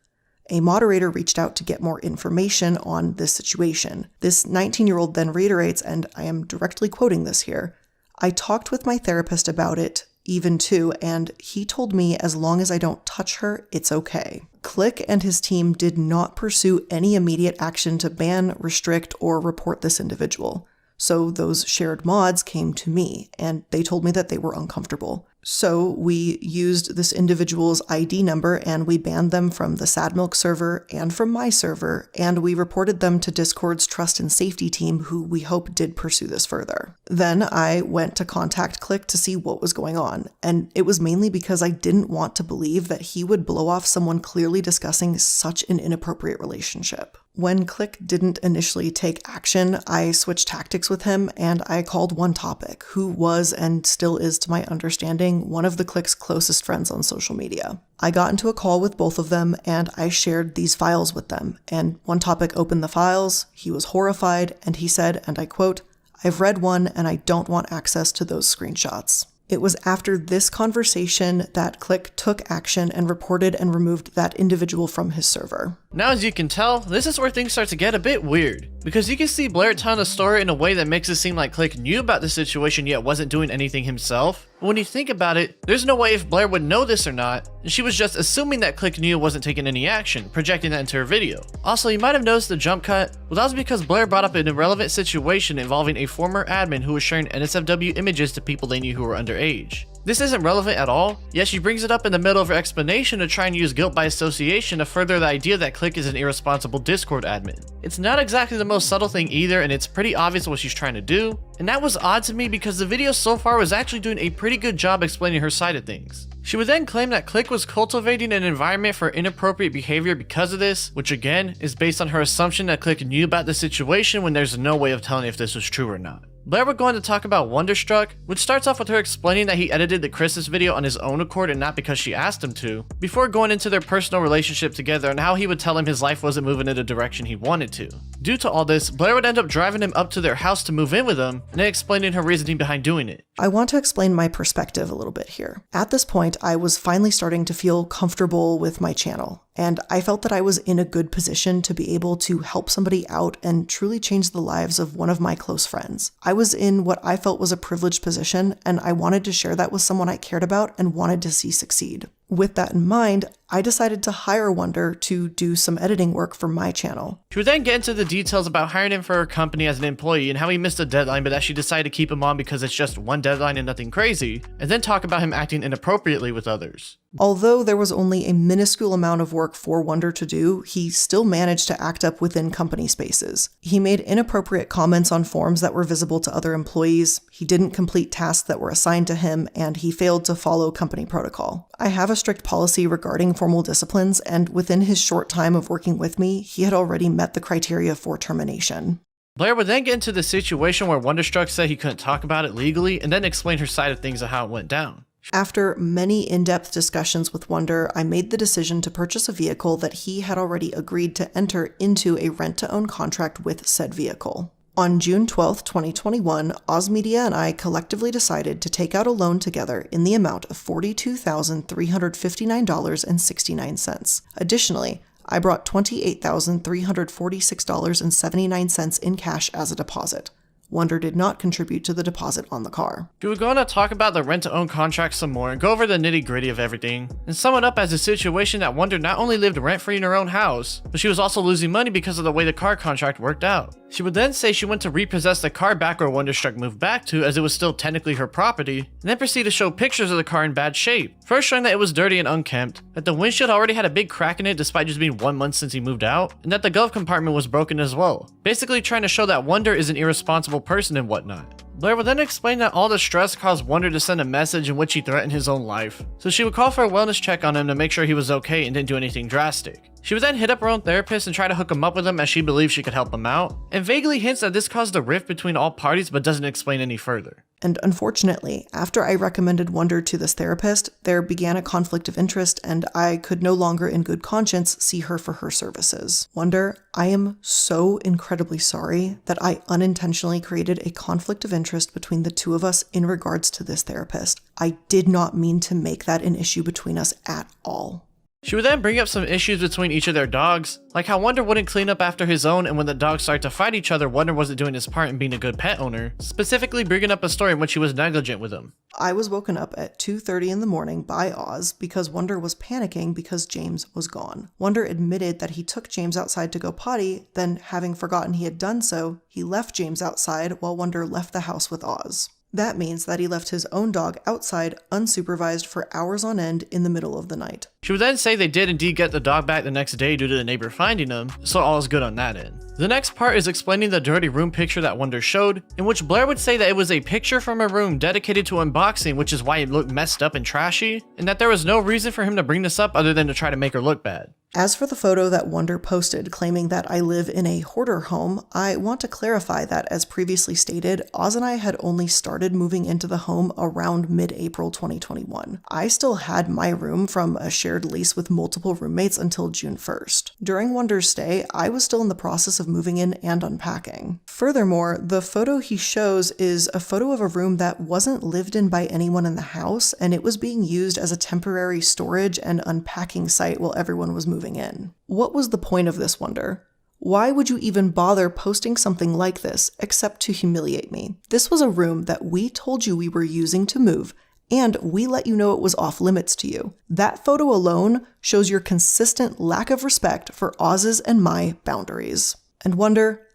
A moderator reached out to get more information on this situation. This 19-year-old then reiterates, and I am directly quoting this here, "I talked with my therapist about it, even too, and he told me as long as I don't touch her, it's okay." Click and his team did not pursue any immediate action to ban, restrict, or report this individual. So those shared mods came to me, and they told me that they were uncomfortable. So we used this individual's ID number and we banned them from the Sad Milk server and from my server, and we reported them to Discord's trust and safety team, who we hope did pursue this further. Then I went to contact Click to see what was going on, and it was mainly because I didn't want to believe that he would blow off someone clearly discussing such an inappropriate relationship. When Click didn't initially take action, I switched tactics with him and I called One Topic, who was and still is, to my understanding, one of the Click's closest friends on social media. I got into a call with both of them and I shared these files with them, and One Topic opened the files, he was horrified, and he said, and I quote, "I've read one and I don't want access to those screenshots." It was after this conversation that Click took action and reported and removed that individual from his server. Now, as you can tell, this is where things start to get a bit weird, because you can see Blair telling the story in a way that makes it seem like Click knew about the situation yet wasn't doing anything himself. But when you think about it, there's no way if Blair would know this or not, and she was just assuming that Click knew wasn't taking any action, projecting that into her video. Also, you might have noticed the jump cut. Well, that was because Blair brought up an irrelevant situation involving a former admin who was sharing NSFW images to people they knew who were underage. This isn't relevant at all, yet she brings it up in the middle of her explanation to try and use guilt by association to further the idea that Click is an irresponsible Discord admin. It's not exactly the most subtle thing either, and it's pretty obvious what she's trying to do, and that was odd to me because the video so far was actually doing a pretty good job explaining her side of things. She would then claim that Click was cultivating an environment for inappropriate behavior because of this, which again is based on her assumption that Click knew about the situation when there's no way of telling if this was true or not. Blair would go on to talk about Wonderstruck, which starts off with her explaining that he edited the Christmas video on his own accord and not because she asked him to, before going into their personal relationship together and how he would tell him his life wasn't moving in the direction he wanted to. Due to all this, Blair would end up driving him up to their house to move in with him, and then explaining her reasoning behind doing it. I want to explain my perspective a little bit here. At this point, I was finally starting to feel comfortable with my channel, and I felt that I was in a good position to be able to help somebody out and truly change the lives of one of my close friends. I was in what I felt was a privileged position, and I wanted to share that with someone I cared about and wanted to see succeed. With that in mind, I decided to hire Wonder to do some editing work for my channel. She would then get into the details about hiring him for her company as an employee and how he missed a deadline but that she decided to keep him on because it's just one deadline and nothing crazy, and then talk about him acting inappropriately with others. Although there was only a minuscule amount of work for Wonder to do, he still managed to act up within company spaces. He made inappropriate comments on forms that were visible to other employees, he didn't complete tasks that were assigned to him, and he failed to follow company protocol. I have a strict policy regarding formal disciplines, and within his short time of working with me, he had already met the criteria for termination. Blair would then get into the situation where Wonderstruck said he couldn't talk about it legally, and then explain her side of things and how it went down. After many in-depth discussions with Wonder, I made the decision to purchase a vehicle that he had already agreed to enter into a rent-to-own contract with said vehicle. On June 12, 2021, Oz Media and I collectively decided to take out a loan together in the amount of $42,359.69. Additionally, I brought $28,346.79 in cash as a deposit. Wonder did not contribute to the deposit on the car. We would go on to talk about the rent-to-own contract some more and go over the nitty-gritty of everything, and sum it up as a situation that Wonder not only lived rent-free in her own house, but she was also losing money because of the way the car contract worked out. She would then say she went to repossess the car back where Wonderstruck moved back to, as it was still technically her property, and then proceed to show pictures of the car in bad shape. First showing that it was dirty and unkempt, that the windshield already had a big crack in it despite just being 1 month since he moved out, and that the glove compartment was broken as well. Basically trying to show that Wonder is an irresponsible person and whatnot. Blair would then explain that all the stress caused Wonder to send a message in which he threatened his own life, so she would call for a wellness check on him to make sure he was okay and didn't do anything drastic. She would then hit up her own therapist and try to hook him up with him as she believed she could help him out, and vaguely hints that this caused a rift between all parties but doesn't explain any further. And unfortunately, after I recommended Wonder to this therapist, there began a conflict of interest and I could no longer in good conscience see her for her services. Wonder, I am so incredibly sorry that I unintentionally created a conflict of interest between the two of us in regards to this therapist. I did not mean to make that an issue between us at all. She would then bring up some issues between each of their dogs, like how Wonder wouldn't clean up after his own, and when the dogs started to fight each other, Wonder wasn't doing his part in being a good pet owner, specifically bringing up a story in which he was negligent with him. I was woken up at 2:30 in the morning by Oz because Wonder was panicking because James was gone. Wonder admitted that he took James outside to go potty, then having forgotten he had done so, he left James outside while Wonder left the house with Oz. That means that he left his own dog outside unsupervised for hours on end in the middle of the night. She would then say they did indeed get the dog back the next day due to the neighbor finding him, so all is good on that end. The next part is explaining the dirty room picture that Wonder showed, in which Blair would say that it was a picture from a room dedicated to unboxing, which is why it looked messed up and trashy, and that there was no reason for him to bring this up other than to try to make her look bad. As for the photo that Wonder posted claiming that I live in a hoarder home, I want to clarify that, as previously stated, Oz and I had only started moving into the home around mid-April 2021. I still had my room from a shared lease with multiple roommates until June 1st. During Wonder's stay, I was still in the process of moving in and unpacking. Furthermore, the photo he shows is a photo of a room that wasn't lived in by anyone in the house, and it was being used as a temporary storage and unpacking site while everyone was moving in. What was the point of this, Wonder? Why would you even bother posting something like this except to humiliate me? This was a room that we told you we were using to move, and we let you know it was off limits to you. That photo alone shows your consistent lack of respect for Oz's and my boundaries. And Wonder,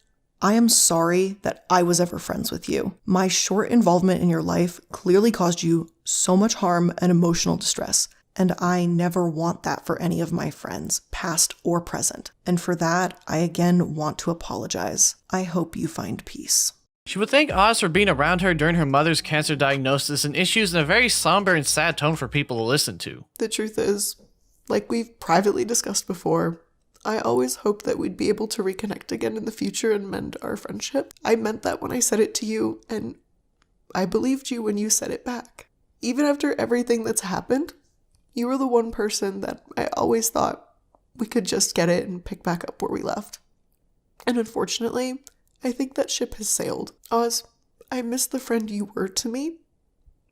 I am sorry that I was ever friends with you. My short involvement in your life clearly caused you so much harm and emotional distress. And I never want that for any of my friends, past or present. And for that, I again want to apologize. I hope you find peace. She would thank Oz for being around her during her mother's cancer diagnosis and issues in a very somber and sad tone for people to listen to. The truth is, like we've privately discussed before, I always hoped that we'd be able to reconnect again in the future and mend our friendship. I meant that when I said it to you, and I believed you when you said it back. Even after everything that's happened, you were the one person that I always thought we could just get it and pick back up where we left. And unfortunately, I think that ship has sailed. Oz, I miss the friend you were to me,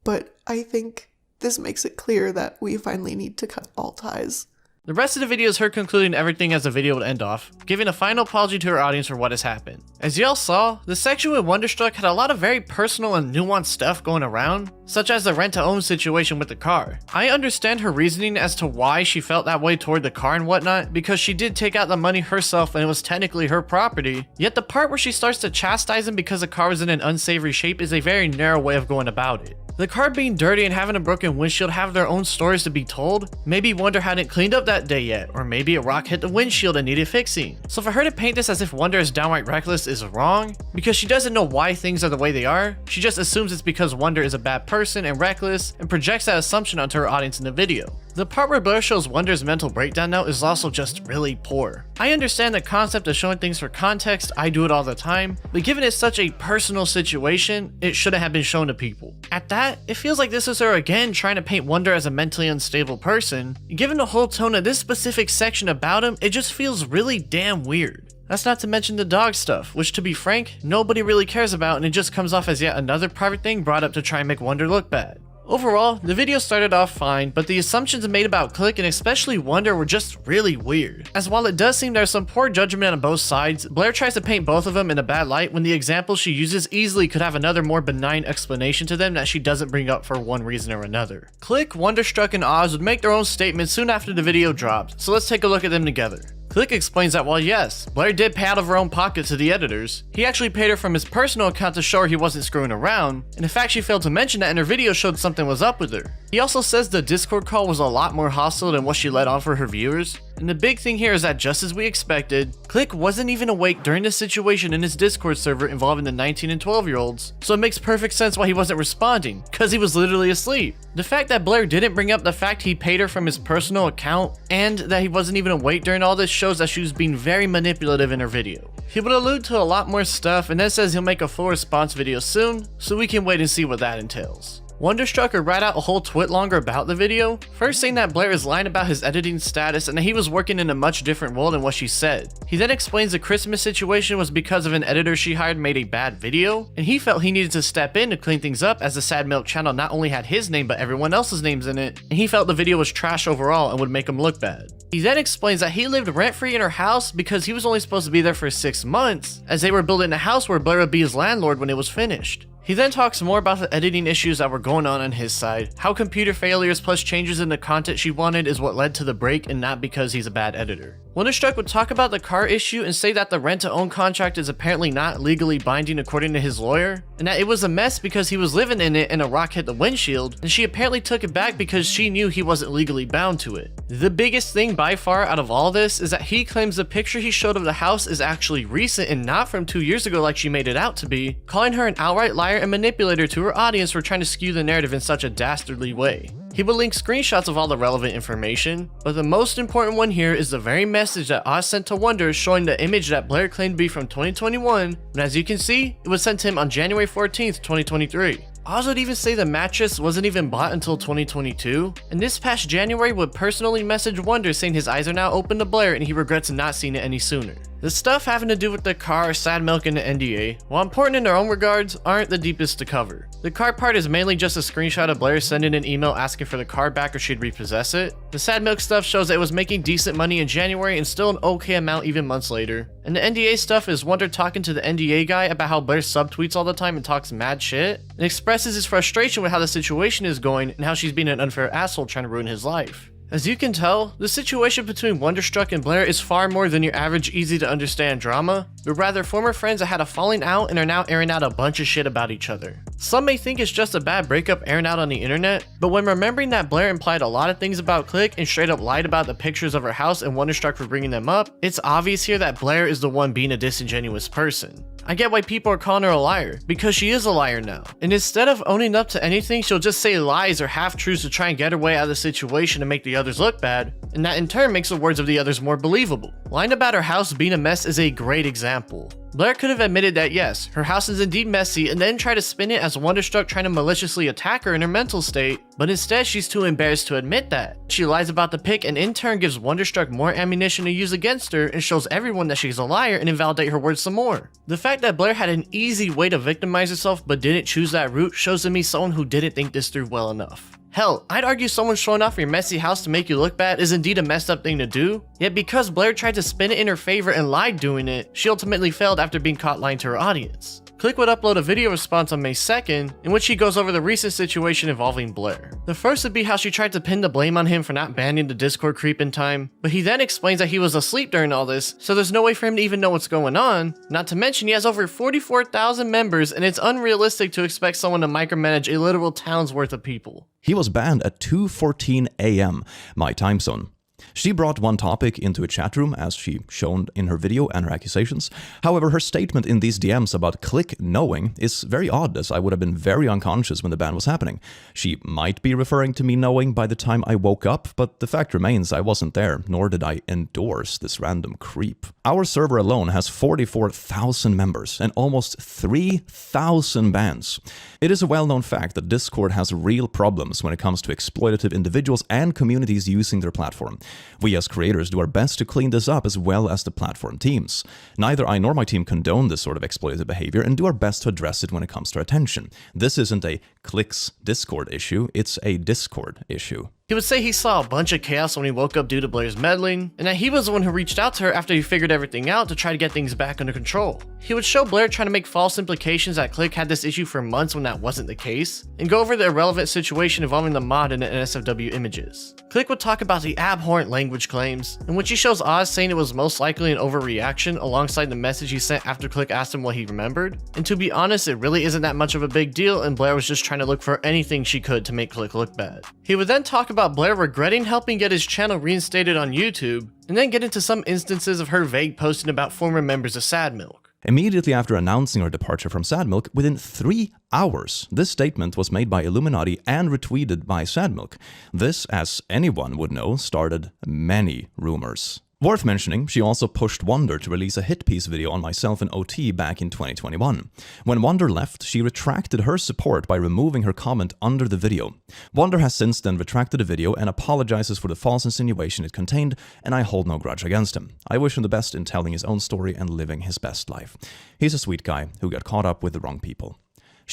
but I think this makes it clear that we finally need to cut all ties. The rest of the video is her concluding everything as the video would end off, giving a final apology to her audience for what has happened. As y'all saw, the section with Wonderstruck had a lot of very personal and nuanced stuff going around, such as the rent-to-own situation with the car. I understand her reasoning as to why she felt that way toward the car and whatnot, because she did take out the money herself and it was technically her property, yet the part where she starts to chastise him because the car was in an unsavory shape is a very narrow way of going about it. The car being dirty and having a broken windshield have their own stories to be told. Maybe Wonder hadn't cleaned up that day yet, or maybe a rock hit the windshield and needed fixing. So for her to paint this as if Wonder is downright reckless is wrong, because she doesn't know why things are the way they are. She just assumes it's because Wonder is a bad person and reckless, and projects that assumption onto her audience in the video. The part where Blair shows Wonder's mental breakdown now is also just really poor. I understand the concept of showing things for context, I do it all the time, but given it's such a personal situation, it shouldn't have been shown to people. At that, it feels like this is her again trying to paint Wonder as a mentally unstable person. Given the whole tone of this specific section about him, it just feels really damn weird. That's not to mention the dog stuff, which to be frank, nobody really cares about, and it just comes off as yet another private thing brought up to try and make Wonder look bad. Overall, the video started off fine, but the assumptions made about Click and especially Wonder were just really weird. As while it does seem there's some poor judgment on both sides, Blair tries to paint both of them in a bad light when the examples she uses easily could have another more benign explanation to them that she doesn't bring up for one reason or another. Click, Wonderstruck, and Oz would make their own statements soon after the video dropped, so let's take a look at them together. Click explains that while yes, Blair did pay out of her own pocket to the editors, he actually paid her from his personal account to show her he wasn't screwing around, and in fact she failed to mention that in her video showed something was up with her. He also says the Discord call was a lot more hostile than what she let on for her viewers, and the big thing here is that just as we expected, Click wasn't even awake during the situation in his Discord server involving the 19 and 12-year-olds, so it makes perfect sense why he wasn't responding, cause he was literally asleep. The fact that Blair didn't bring up the fact he paid her from his personal account, and that he wasn't even awake during all this shows that she was being very manipulative in her video. He would allude to a lot more stuff and then says he'll make a full response video soon, so we can wait and see what that entails. Wonderstruck would write out a whole twit longer about the video, first saying that Blair is lying about his editing status and that he was working in a much different role than what she said. He then explains the Christmas situation was because of an editor she hired made a bad video, and he felt he needed to step in to clean things up as the Sad Milk channel not only had his name but everyone else's names in it, and he felt the video was trash overall and would make him look bad. He then explains that he lived rent-free in her house because he was only supposed to be there for 6 months, as they were building a house where Blair would be his landlord when it was finished. He then talks more about the editing issues that were going on his side, how computer failures plus changes in the content she wanted is what led to the break and not because he's a bad editor. Wonderstruck would talk about the car issue and say that the rent-to-own contract is apparently not legally binding according to his lawyer, and that it was a mess because he was living in it and a rock hit the windshield, and she apparently took it back because she knew he wasn't legally bound to it. The biggest thing by far out of all this is that he claims the picture he showed of the house is actually recent and not from 2 years ago like she made it out to be, calling her an outright liar and manipulator to her audience for trying to skew the narrative in such a dastardly way. He would link screenshots of all the relevant information, but the most important one here is the very message that Oz sent to Wonder showing the image that Blair claimed to be from 2021, and as you can see, it was sent to him on January 14th, 2023. Oz would even say the mattress wasn't even bought until 2022, and this past January would personally message Wonder saying his eyes are now open to Blair and he regrets not seeing it any sooner. The stuff having to do with the car, sad milk, and the NDA, while important in their own regards, aren't the deepest to cover. The car part is mainly just a screenshot of Blair sending an email asking for the car back or she'd repossess it. The sad milk stuff shows that it was making decent money in January and still an okay amount even months later. And the NDA stuff is Wonder talking to the NDA guy about how Blair subtweets all the time and talks mad shit, and expresses his frustration with how the situation is going and how she's being an unfair asshole trying to ruin his life. As you can tell, the situation between Wonderstruck and Blair is far more than your average easy to understand drama, but rather former friends that had a falling out and are now airing out a bunch of shit about each other. Some may think it's just a bad breakup airing out on the internet, but when remembering that Blair implied a lot of things about Click and straight up lied about the pictures of her house and Wonderstruck for bringing them up, it's obvious here that Blair is the one being a disingenuous person. I get why people are calling her a liar, because she is a liar now. And instead of owning up to anything, she'll just say lies or half-truths to try and get her way out of the situation and make the others look bad, and that in turn makes the words of the others more believable. Lying about her house being a mess is a great example. Blair could have admitted that yes, her house is indeed messy and then try to spin it as Wonderstruck trying to maliciously attack her in her mental state, but instead she's too embarrassed to admit that. She lies about the pic and in turn gives Wonderstruck more ammunition to use against her and shows everyone that she's a liar and invalidate her words some more. The fact that Blair had an easy way to victimize herself but didn't choose that route shows to me someone who didn't think this through well enough. Hell, I'd argue someone showing off your messy house to make you look bad is indeed a messed up thing to do, yet because Blair tried to spin it in her favor and lied doing it, she ultimately failed after being caught lying to her audience. Click would upload a video response on May 2nd, in which she goes over the recent situation involving Blair. The first would be how she tried to pin the blame on him for not banning the Discord creep in time, but he then explains that he was asleep during all this, so there's no way for him to even know what's going on, not to mention he has over 44,000 members and it's unrealistic to expect someone to micromanage a literal town's worth of people. He was banned at 2:14 a.m. my time zone. She brought one topic into a chat room, as she shown in her video and her accusations. However, her statement in these DMs about Click knowing is very odd, as I would have been very unconscious when the ban was happening. She might be referring to me knowing by the time I woke up, but the fact remains I wasn't there, nor did I endorse this random creep. Our server alone has 44,000 members and almost 3,000 bans. It is a well-known fact that Discord has real problems when it comes to exploitative individuals and communities using their platform. We as creators do our best to clean this up as well as the platform teams. Neither I nor my team condone this sort of exploitative behavior and do our best to address it when it comes to attention. This isn't a Click's Discord issue, it's a Discord issue. He would say he saw a bunch of chaos when he woke up due to Blair's meddling, and that he was the one who reached out to her after he figured everything out to try to get things back under control. He would show Blair trying to make false implications that Click had this issue for months when that wasn't the case, and go over the irrelevant situation involving the mod and the NSFW images. Click would talk about the abhorrent language claims, in which he shows Oz saying it was most likely an overreaction alongside the message he sent after Click asked him what he remembered, and to be honest, it really isn't that much of a big deal and Blair was just trying to look for anything she could to make Click look bad. He would then talk about Blair regretting helping get his channel reinstated on YouTube, and then get into some instances of her vague posting about former members of Sad Milk. Immediately after announcing her departure from Sad Milk, within 3 hours, this statement was made by iilluminaughtii and retweeted by Sad Milk. This, as anyone would know, started many rumors. Worth mentioning, she also pushed Wonder to release a hit piece video on myself and OT back in 2021. When Wonder left, she retracted her support by removing her comment under the video. Wonder has since then retracted the video and apologizes for the false insinuation it contained, and I hold no grudge against him. I wish him the best in telling his own story and living his best life. He's a sweet guy who got caught up with the wrong people.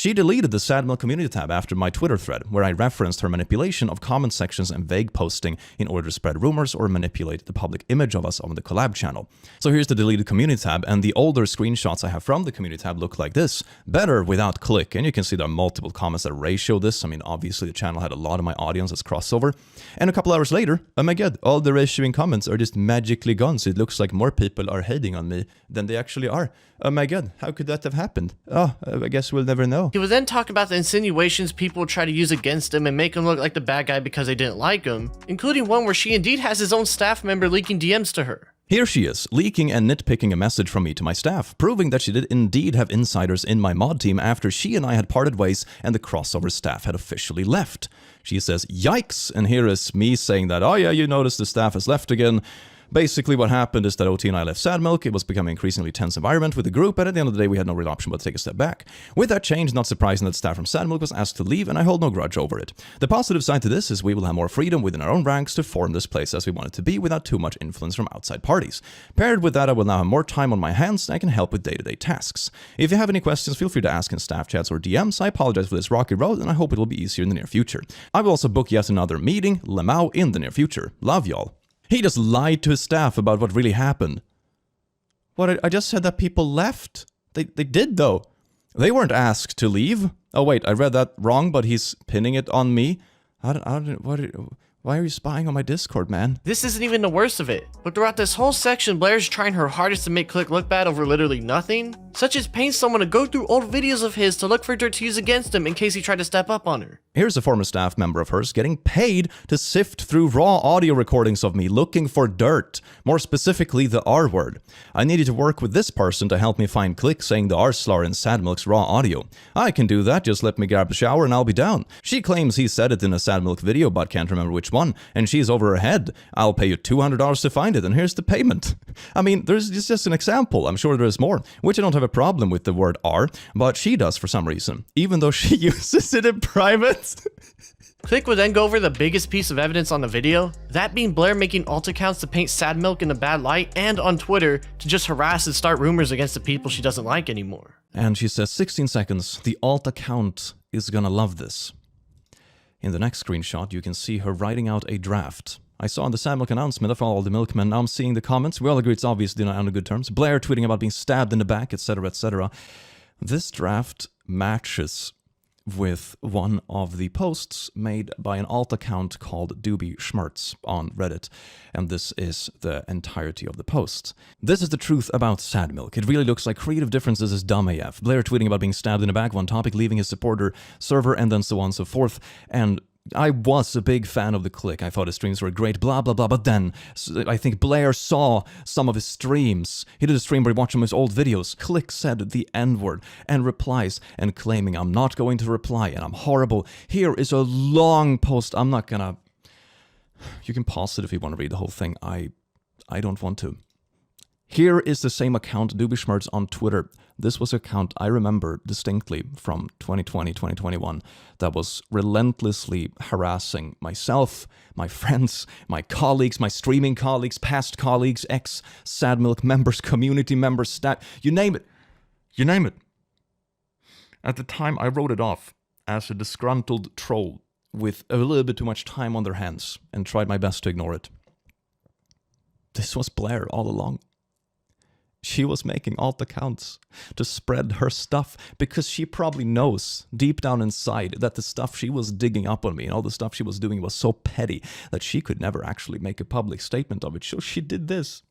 She deleted the Sad Milk community tab after my Twitter thread, where I referenced her manipulation of comment sections and vague posting in order to spread rumors or manipulate the public image of us on the collab channel. So here's the deleted community tab, and the older screenshots I have from the community tab look like this. Better without click, and you can see there are multiple comments that ratio this. I mean, obviously the channel had a lot of my audience as crossover. And a couple hours later, oh my god, all the ratioing comments are just magically gone, so it looks like more people are hating on me than they actually are. Oh my god, how could that have happened? Oh, I guess we'll never know. He would then talk about the insinuations people would try to use against him and make him look like the bad guy because they didn't like him, including one where she indeed has his own staff member leaking DMs to her. Here she is, leaking and nitpicking a message from me to my staff, proving that she did indeed have insiders in my mod team after she and I had parted ways and the crossover staff had officially left. She says, yikes, and here is me saying that, oh yeah, you noticed the staff has left again. Basically, what happened is that OT and I left Sad Milk. It was becoming an increasingly tense environment with the group, and at the end of the day, we had no real option but to take a step back. With that change, not surprising that staff from Sad Milk was asked to leave, and I hold no grudge over it. The positive side to this is we will have more freedom within our own ranks to form this place as we want it to be without too much influence from outside parties. Paired with that, I will now have more time on my hands and I can help with day-to-day tasks. If you have any questions, feel free to ask in staff chats or DMs. I apologize for this rocky road, and I hope it will be easier in the near future. I will also book yet another meeting, Lemao, in the near future. Love y'all. He just lied to his staff about what really happened. What, I just said that people left. They did, though. They weren't asked to leave. Oh, wait, I read that wrong, but he's pinning it on me. Why are you spying on my Discord, man? This isn't even the worst of it, but throughout this whole section, Blair's trying her hardest to make Click look bad over literally nothing, such as paying someone to go through old videos of his to look for dirt to use against him in case he tried to step up on her. Here's a former staff member of hers getting paid to sift through raw audio recordings of me looking for dirt, more specifically the R word. I needed to work with this person to help me find Click saying the R slur in Sad Milk's raw audio. I can do that, just let me grab a shower and I'll be down. She claims he said it in a Sad Milk video, but can't remember which one, and she's over her head. I'll pay you $200 to find it, and here's the payment. I mean, there's just an example. I'm sure there's more, which I don't have a problem with the word R, but she does for some reason, even though she uses it in private. Click would then go over the biggest piece of evidence on the video, that being Blair making alt accounts to paint Sad Milk in a bad light, and on Twitter to just harass and start rumors against the people she doesn't like anymore. And she says, 16 seconds, the alt account is gonna love this. In the next screenshot, you can see her writing out a draft. I saw in the Sad Milk announcement of all the milkmen. Now I'm seeing the comments. We all agree it's obviously not on good terms. Blair tweeting about being stabbed in the back, etc., etc. This draft matches with one of the posts made by an alt account called Doobie Schmertz on Reddit, and this is the entirety of the post. This is the truth about Sad Milk. It really looks like creative differences is dumb AF. Blair tweeting about being stabbed in the back, one topic, leaving his supporter server, and then so on and so forth, and I was a big fan of the Click. I thought his streams were great, blah, blah, blah. But then, I think Blair saw some of his streams. He did a stream where he watched some of his old videos. Click said the N-word and replies and claiming, I'm not going to reply and I'm horrible. Here is a long post. I'm not gonna... You can pause it if you want to read the whole thing. I don't want to. Here is the same account, Doobie Schmertz, on Twitter. This was an account I remember distinctly from 2020, 2021 that was relentlessly harassing myself, my friends, my colleagues, my streaming colleagues, past colleagues, ex-Sad Milk members, community members, you name it. You name it. At the time, I wrote it off as a disgruntled troll with a little bit too much time on their hands and tried my best to ignore it. This was Blair all along. She was making alt accounts to spread her stuff because she probably knows deep down inside that the stuff she was digging up on me and all the stuff she was doing was so petty that she could never actually make a public statement of it. So she did this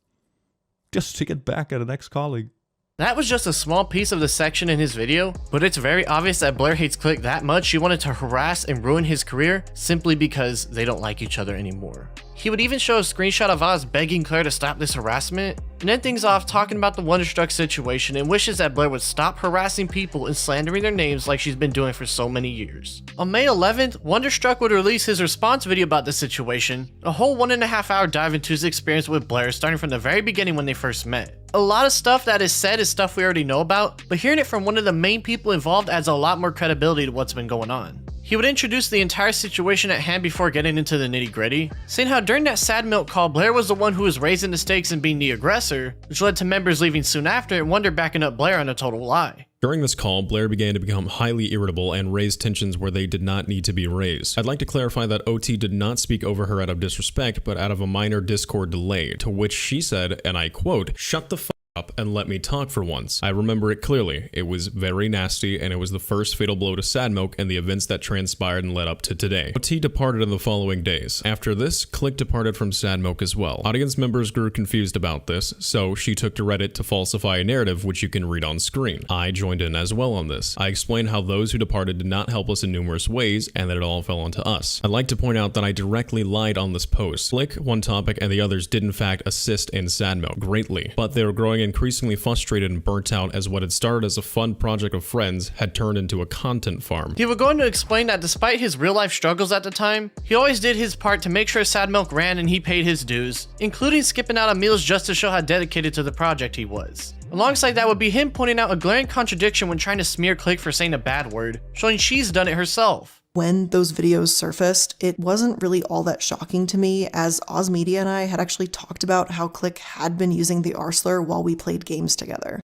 just to get back at an ex-colleague. That was just a small piece of the section in his video, but it's very obvious that Blair hates Click that much she wanted to harass and ruin his career simply because they don't like each other anymore. He would even show a screenshot of Oz begging Claire to stop this harassment, and end things off talking about the Wonderstruck situation and wishes that Blair would stop harassing people and slandering their names like she's been doing for so many years. On May 11th, Wonderstruck would release his response video about the situation, a whole 1.5 hour dive into his experience with Blair starting from the very beginning when they first met. A lot of stuff that is said is stuff we already know about, but hearing it from one of the main people involved adds a lot more credibility to what's been going on. He would introduce the entire situation at hand before getting into the nitty-gritty, saying how during that Sad Milk call, Blair was the one who was raising the stakes and being the aggressor, which led to members leaving soon after and Wonder backing up Blair on a total lie. During this call, Blair began to become highly irritable and raised tensions where they did not need to be raised. I'd like to clarify that OT did not speak over her out of disrespect, but out of a minor Discord delay, to which she said, and I quote, "Shut the f up and let me talk for once." I remember it clearly. It was very nasty, and it was the first fatal blow to Sadmilk and the events that transpired and led up to today. OT departed in the following days. After this, Click departed from Sadmilk as well. Audience members grew confused about this, so she took to Reddit to falsify a narrative which you can read on screen. I joined in as well on this. I explained how those who departed did not help us in numerous ways, and that it all fell onto us. I'd like to point out that I directly lied on this post. Click, One Topic, and the others did in fact assist in Sadmilk greatly, but they were growing increasingly frustrated and burnt out as what had started as a fun project of friends had turned into a content farm. He was going to explain that despite his real life struggles at the time, he always did his part to make sure Sadmilk ran and he paid his dues, including skipping out on meals just to show how dedicated to the project he was. Alongside that would be him pointing out a glaring contradiction when trying to smear Click for saying a bad word, showing she's done it herself. When those videos surfaced, it wasn't really all that shocking to me, as Oz Media and I had actually talked about how Click had been using the R slur while we played games together.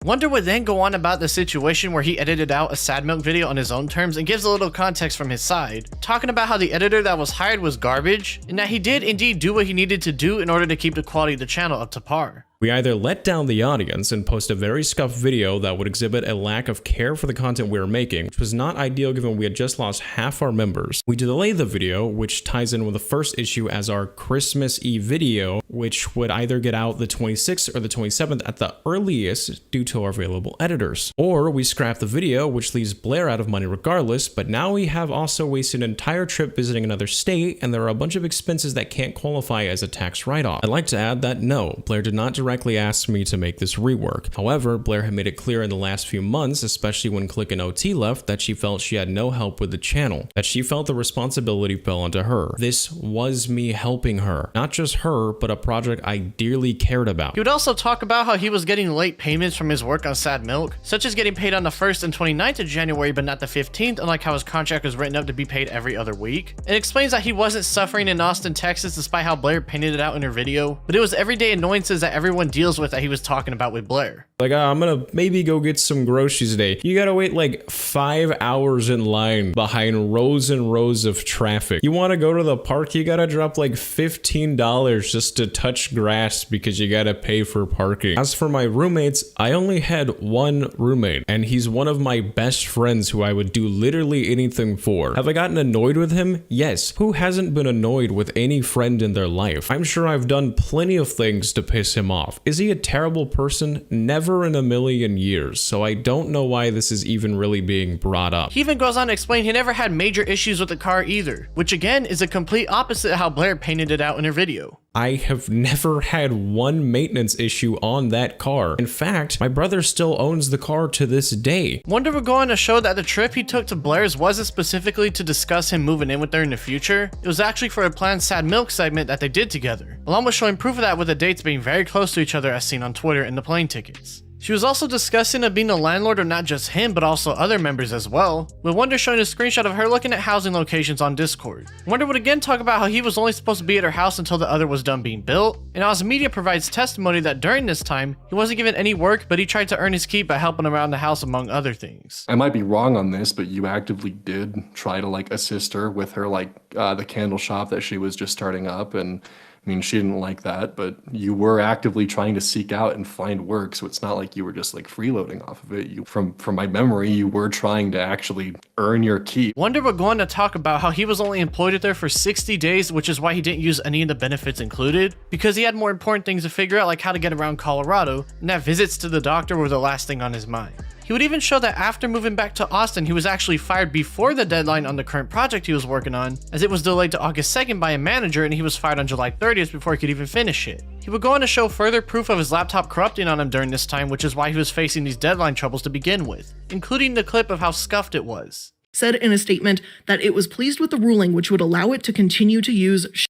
Wonder would then go on about the situation where he edited out a Sadmilk video on his own terms and gives a little context from his side, talking about how the editor that was hired was garbage, and that he did indeed do what he needed to do in order to keep the quality of the channel up to par. We either let down the audience and post a very scuffed video that would exhibit a lack of care for the content we were making, which was not ideal given we had just lost half our members. We delay the video, which ties in with the first issue as our Christmas Eve video, which would either get out the 26th or the 27th at the earliest due to our available editors. Or we scrap the video, which leaves Blair out of money regardless, but now we have also wasted an entire trip visiting another state, and there are a bunch of expenses that can't qualify as a tax write-off. I'd like to add that no, Blair did not directly asked me to make this rework. However, Blair had made it clear in the last few months, especially when Click and OT left, that she felt she had no help with the channel, that she felt the responsibility fell onto her. This was me helping her. Not just her, but a project I dearly cared about. He would also talk about how he was getting late payments from his work on Sadmilk, such as getting paid on the 1st and 29th of January but not the 15th, unlike how his contract was written up to be paid every other week. It explains that he wasn't suffering in Austin, Texas despite how Blair painted it out in her video, but it was everyday annoyances that everyone deals with that he was talking about with Blair. Like, I'm gonna maybe go get some groceries today. You gotta wait like 5 hours in line behind rows and rows of traffic. You wanna go to the park, you gotta drop like $15 just to touch grass because you gotta pay for parking. As for my roommates, I only had one roommate, and he's one of my best friends who I would do literally anything for. Have I gotten annoyed with him? Yes. Who hasn't been annoyed with any friend in their life? I'm sure I've done plenty of things to piss him off. Is he a terrible person? Never in a million years, so I don't know why this is even really being brought up. He even goes on to explain he never had major issues with the car either, which again is a complete opposite of how Blair painted it out in her video. I have never had one maintenance issue on that car. In fact, my brother still owns the car to this day. Wonder would go on to show that the trip he took to Blair's wasn't specifically to discuss him moving in with her in the future. It was actually for a planned Sadmilk segment that they did together, along with showing proof of that with the dates being very close to each other as seen on Twitter and the plane tickets. She was also discussing of being a landlord of not just him, but also other members as well, with Wonder showing a screenshot of her looking at housing locations on Discord. Wonder would again talk about how he was only supposed to be at her house until the other was done being built, and Oz Media provides testimony that during this time, he wasn't given any work, but he tried to earn his keep by helping around the house among other things. I might be wrong on this, but you actively did try to like assist her with her the candle shop that she was just starting up, and I mean, she didn't like that, but you were actively trying to seek out and find work, so it's not like you were just like freeloading off of it. From my memory, you were trying to actually earn your keep. Wonder would go on to talk about how he was only employed there for 60 days, which is why he didn't use any of the benefits included, because he had more important things to figure out, like how to get around Colorado, and that visits to the doctor were the last thing on his mind. He would even show that after moving back to Austin, he was actually fired before the deadline on the current project he was working on, as it was delayed to August 2nd by a manager, and he was fired on July 30th before he could even finish it. He would go on to show further proof of his laptop corrupting on him during this time, which is why he was facing these deadline troubles to begin with, including the clip of how scuffed it was. Said in a statement that it was pleased with the ruling which would allow it to continue to use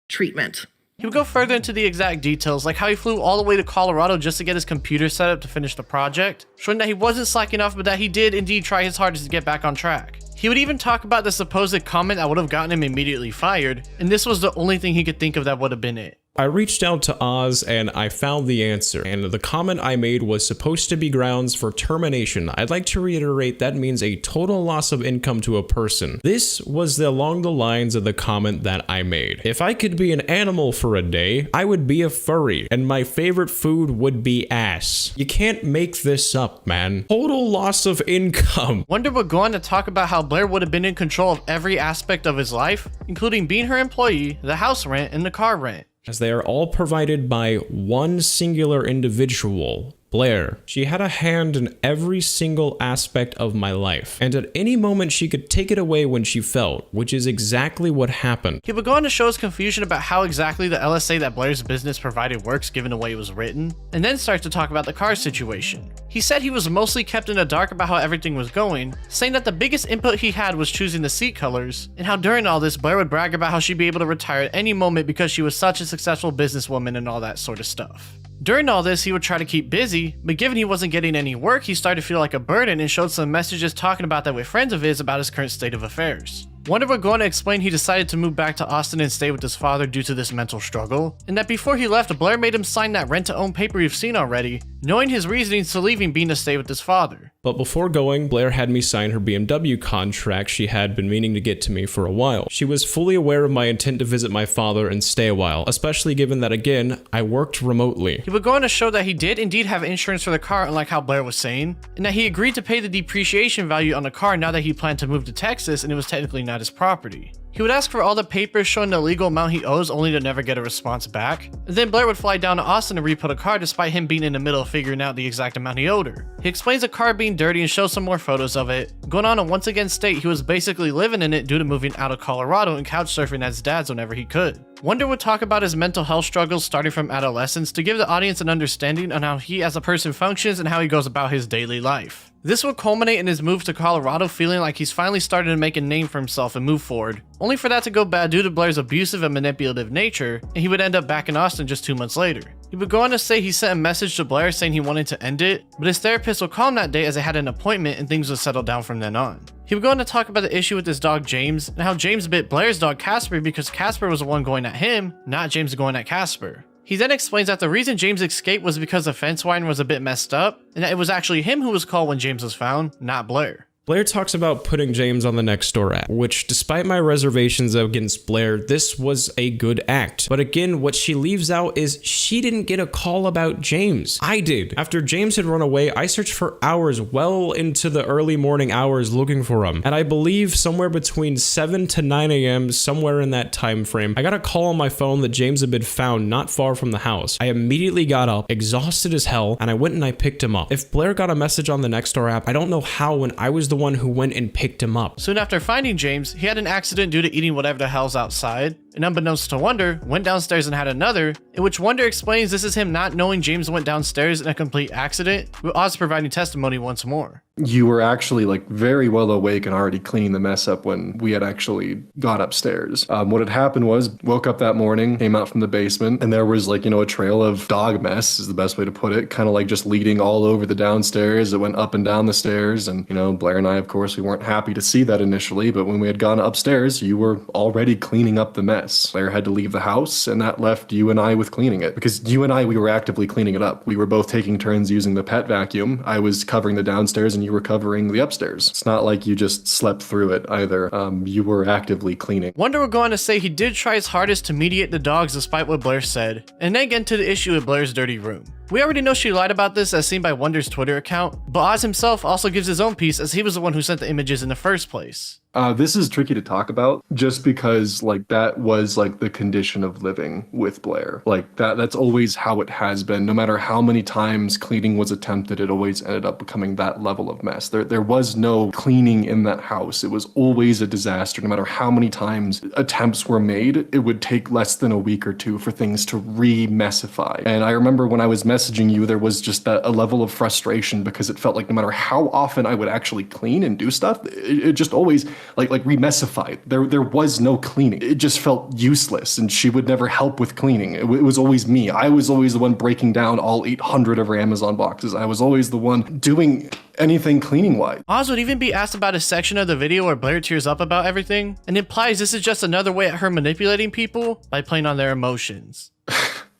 treatment. He would go further into the exact details, like how he flew all the way to Colorado just to get his computer set up to finish the project, showing that he wasn't slacking off, but that he did indeed try his hardest to get back on track. He would even talk about the supposed comment that would have gotten him immediately fired, and this was the only thing he could think of that would have been it. I reached out to Oz and I found the answer, and the comment I made was supposed to be grounds for termination. I'd like to reiterate that means a total loss of income to a person. This was along the lines of the comment that I made. If I could be an animal for a day, I would be a furry, and my favorite food would be ass. You can't make this up, man. Total loss of income. Wonder would go on to talk about how Blair would have been in control of every aspect of his life, including being her employee, the house rent, and the car rent. As they are all provided by one singular individual, Blair. She had a hand in every single aspect of my life, and at any moment she could take it away when she felt, which is exactly what happened. He would go on to show his confusion about how exactly the LSA that Blair's business provided works given the way it was written, and then starts to talk about the car situation. He said he was mostly kept in the dark about how everything was going, saying that the biggest input he had was choosing the seat colors, and how during all this Blair would brag about how she'd be able to retire at any moment because she was such a successful businesswoman and all that sort of stuff. During all this, he would try to keep busy, but given he wasn't getting any work, he started to feel like a burden and showed some messages talking about that with friends of his about his current state of affairs. Wonder would go on to explain he decided to move back to Austin and stay with his father due to this mental struggle, and that before he left, Blair made him sign that rent-to-own paper you've seen already, knowing his reasonings to leaving being to stay with his father. But before going, Blair had me sign her BMW contract she had been meaning to get to me for a while. She was fully aware of my intent to visit my father and stay a while, especially given that, again, I worked remotely. He would go on to show that he did indeed have insurance for the car, unlike how Blair was saying, and that he agreed to pay the depreciation value on the car now that he planned to move to Texas and it was technically not his property. He would ask for all the papers showing the legal amount he owes only to never get a response back, and then Blair would fly down to Austin to re-put a car despite him being in the middle of figuring out the exact amount he owed her. He explains the car being dirty and shows some more photos of it, going on to once again state he was basically living in it due to moving out of Colorado and couch surfing at his dad's whenever he could. Wonder would talk about his mental health struggles starting from adolescence to give the audience an understanding on how he as a person functions and how he goes about his daily life. This would culminate in his move to Colorado feeling like he's finally started to make a name for himself and move forward, only for that to go bad due to Blair's abusive and manipulative nature, and he would end up back in Austin just 2 months later. He would go on to say he sent a message to Blair saying he wanted to end it, but his therapist would call him that day as they had an appointment and things would settle down from then on. He would go on to talk about the issue with his dog James, and how James bit Blair's dog Casper because Casper was the one going at him, not James going at Casper. He then explains that the reason James escaped was because the fence wiring was a bit messed up, and that it was actually him who was called when James was found, not Blair. Blair talks about putting James on the Nextdoor app, which despite my reservations against Blair, this was a good act. But again, what she leaves out is she didn't get a call about James. I did. After James had run away, I searched for hours well into the early morning hours looking for him. And I believe somewhere between 7 to 9 a.m., somewhere in that time frame, I got a call on my phone that James had been found not far from the house. I immediately got up, exhausted as hell, and I went and I picked him up. If Blair got a message on the Nextdoor app, I don't know how when I was the one who went and picked him up. Soon after finding James, he had an accident due to eating whatever the hell's outside, and unbeknownst to Wonder, went downstairs and had another, in which Wonder explains this is him not knowing James went downstairs in a complete accident, with Oz providing testimony once more. You were actually like very well awake and already cleaning the mess up when we had actually got upstairs. What had happened was, woke up that morning, came out from the basement, and there was like, a trail of dog mess is the best way to put it, kind of like just leading all over the downstairs. It went up and down the stairs, and Blair and I, of course, we weren't happy to see that initially, but when we had gone upstairs, you were already cleaning up the mess. Blair had to leave the house, and that left you and I with cleaning it, because you and I, we were actively cleaning it up. We were both taking turns using the pet vacuum. I was covering the downstairs, and you were covering the upstairs. It's not like you just slept through it either. You were actively cleaning. Wonder would go on to say he did try his hardest to mediate the dogs despite what Blair said, and then get into the issue with Blair's dirty room. We already know she lied about this as seen by Wonder's Twitter account, but Oz himself also gives his own piece as he was the one who sent the images in the first place. This is tricky to talk about just because that was the condition of living with Blair. That's always how it has been. No matter how many times cleaning was attempted, it always ended up becoming that level of mess. There was no cleaning in that house. It was always a disaster. No matter how many times attempts were made, it would take less than a week or two for things to re-messify. And I remember when I was messaging you, there was just a level of frustration because it felt like no matter how often I would actually clean and do stuff, it just always remessified. There was no cleaning. It just felt useless, and she would never help with cleaning. It was always me. I was always the one breaking down all 800 of her Amazon boxes. I was always the one doing anything cleaning wise. Oz would even be asked about a section of the video where Blair tears up about everything, and implies this is just another way at her manipulating people by playing on their emotions.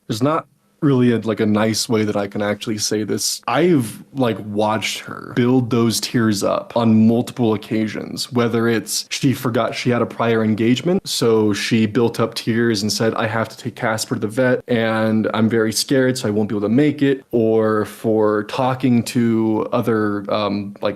There's not really a nice way that I can actually say this. I've watched her build those tears up on multiple occasions, whether it's she forgot she had a prior engagement, so she built up tears and said, I have to take Casper to the vet and I'm very scared, so I won't be able to make it, or for talking to other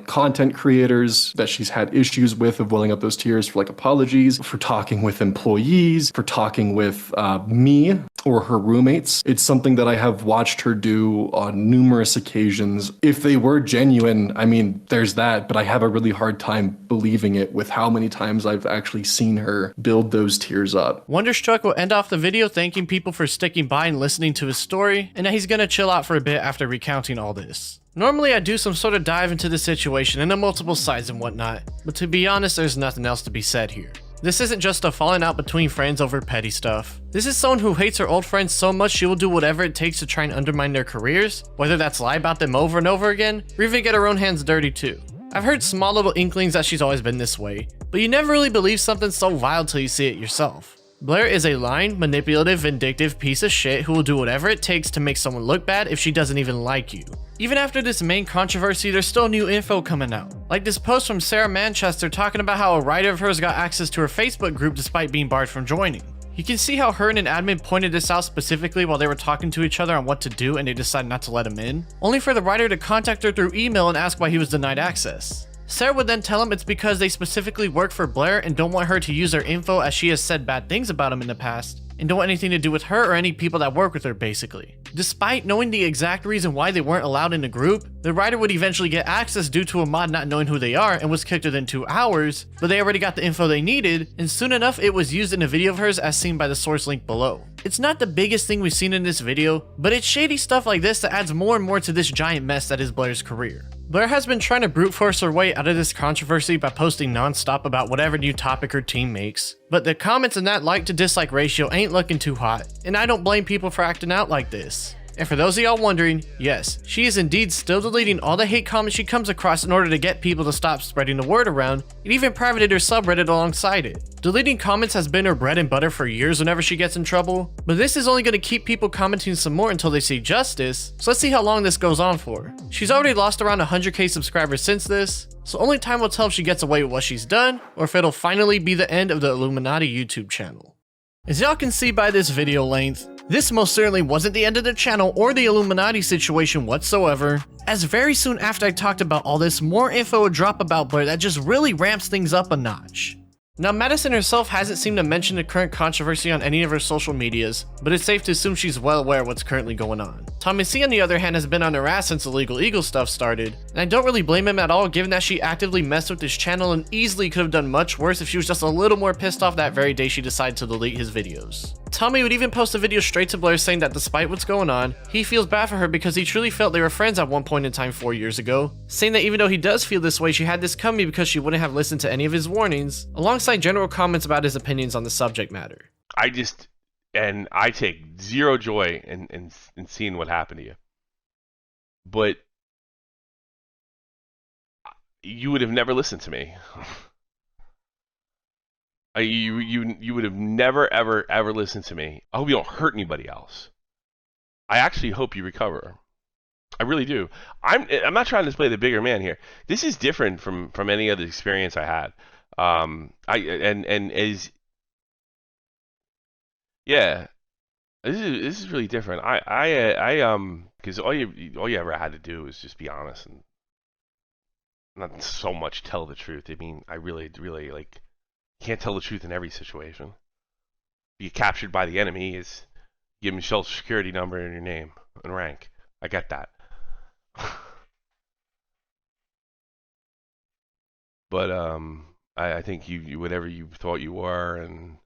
content creators that she's had issues with of welling up those tears for apologies, for talking with employees, for talking with me or her roommates. It's something that I have watched her do on numerous occasions. If they were genuine, I mean, there's that, but I have a really hard time believing it with how many times I've actually seen her build those tears up. Wonderstruck will end off the video thanking people for sticking by and listening to his story, and that he's gonna chill out for a bit after recounting all this. Normally I do some sort of dive into the situation and the multiple sides and whatnot, but to be honest, there's nothing else to be said here. This isn't just a falling out between friends over petty stuff. This is someone who hates her old friends so much she will do whatever it takes to try and undermine their careers, whether that's lie about them over and over again, or even get her own hands dirty too. I've heard small little inklings that she's always been this way, but you never really believe something so vile till you see it yourself. Blair is a lying, manipulative, vindictive piece of shit who will do whatever it takes to make someone look bad if she doesn't even like you. Even after this main controversy, there's still new info coming out. Like this post from Sarah Manchester talking about how a writer of hers got access to her Facebook group despite being barred from joining. You can see how her and an admin pointed this out specifically while they were talking to each other on what to do and they decided not to let him in, only for the writer to contact her through email and ask why he was denied access. Sarah would then tell him it's because they specifically work for Blair and don't want her to use their info as she has said bad things about him in the past, and don't want anything to do with her or any people that work with her basically. Despite knowing the exact reason why they weren't allowed in the group, the writer would eventually get access due to a mod not knowing who they are and was kicked within 2 hours, but they already got the info they needed, and soon enough it was used in a video of hers as seen by the source link below. It's not the biggest thing we've seen in this video, but it's shady stuff like this that adds more and more to this giant mess that is Blair's career. Blair has been trying to brute force her way out of this controversy by posting non-stop about whatever new topic her team makes, but the comments in that like to dislike ratio ain't looking too hot, and I don't blame people for acting out like this. And for those of y'all wondering, yes, she is indeed still deleting all the hate comments she comes across in order to get people to stop spreading the word around, and even privated her subreddit alongside it. Deleting comments has been her bread and butter for years whenever she gets in trouble, but this is only going to keep people commenting some more until they see justice, so let's see how long this goes on for. She's already lost around 100k subscribers since this, so only time will tell if she gets away with what she's done, or if it'll finally be the end of the Illuminaughtii YouTube channel. As y'all can see by this video length, this most certainly wasn't the end of the channel or the Illuminaughtii situation whatsoever, as very soon after I talked about all this, more info would drop about Blair that just really ramps things up a notch. Now, Madison herself hasn't seemed to mention the current controversy on any of her social medias, but it's safe to assume she's well aware of what's currently going on. Tommy C, on the other hand, has been on her ass since the Legal Eagle stuff started, and I don't really blame him at all given that she actively messed with his channel and easily could have done much worse if she was just a little more pissed off that very day she decided to delete his videos. Tommy would even post a video straight to Blair saying that despite what's going on, he feels bad for her because he truly felt they were friends at one point in time 4 years ago, saying that even though he does feel this way, she had this coming because she wouldn't have listened to any of his warnings, alongside general comments about his opinions on the subject matter. I take zero joy in seeing what happened to you. But you would have never listened to me. You would have never ever listened to me. I hope you don't hurt anybody else. I actually hope you recover. I really do. I'm not trying to display the bigger man here. This is different from any other experience I had. This is really different. Because all you ever had to do was just be honest and not so much tell the truth. I mean, I really can't tell the truth in every situation. Be captured by the enemy is give him social security number and your name and rank. I get that. But I think you whatever you thought you were and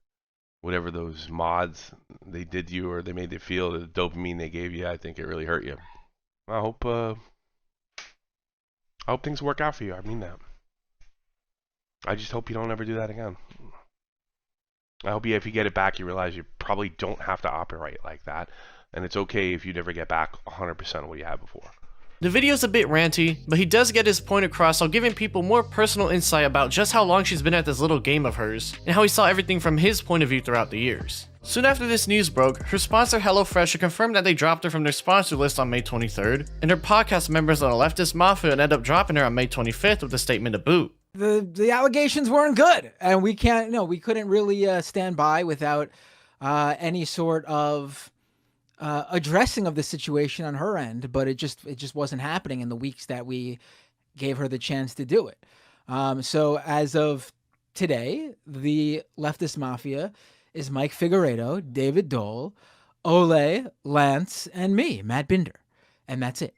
whatever those mods they did to you or they made you feel, the dopamine they gave you, I think it really hurt you. I hope things work out for you. I mean that. I just hope you don't ever do that again. I hope if you get it back, you realize you probably don't have to operate like that. And it's okay if you never get back 100% of what you had before. The video's a bit ranty, but he does get his point across while giving people more personal insight about just how long she's been at this little game of hers, and how he saw everything from his point of view throughout the years. Soon after this news broke, her sponsor HelloFresh confirmed that they dropped her from their sponsor list on May 23rd, and her podcast members on the leftist mafia ended up dropping her on May 25th with a statement to boot. The allegations weren't good, and we couldn't really stand by without any sort of addressing of the situation on her end, but it just wasn't happening in the weeks that we gave her the chance to do it. So as of today, the leftist mafia is Mike Figueredo, David Dole, Ole, Lance, and me, Matt Binder. And that's it.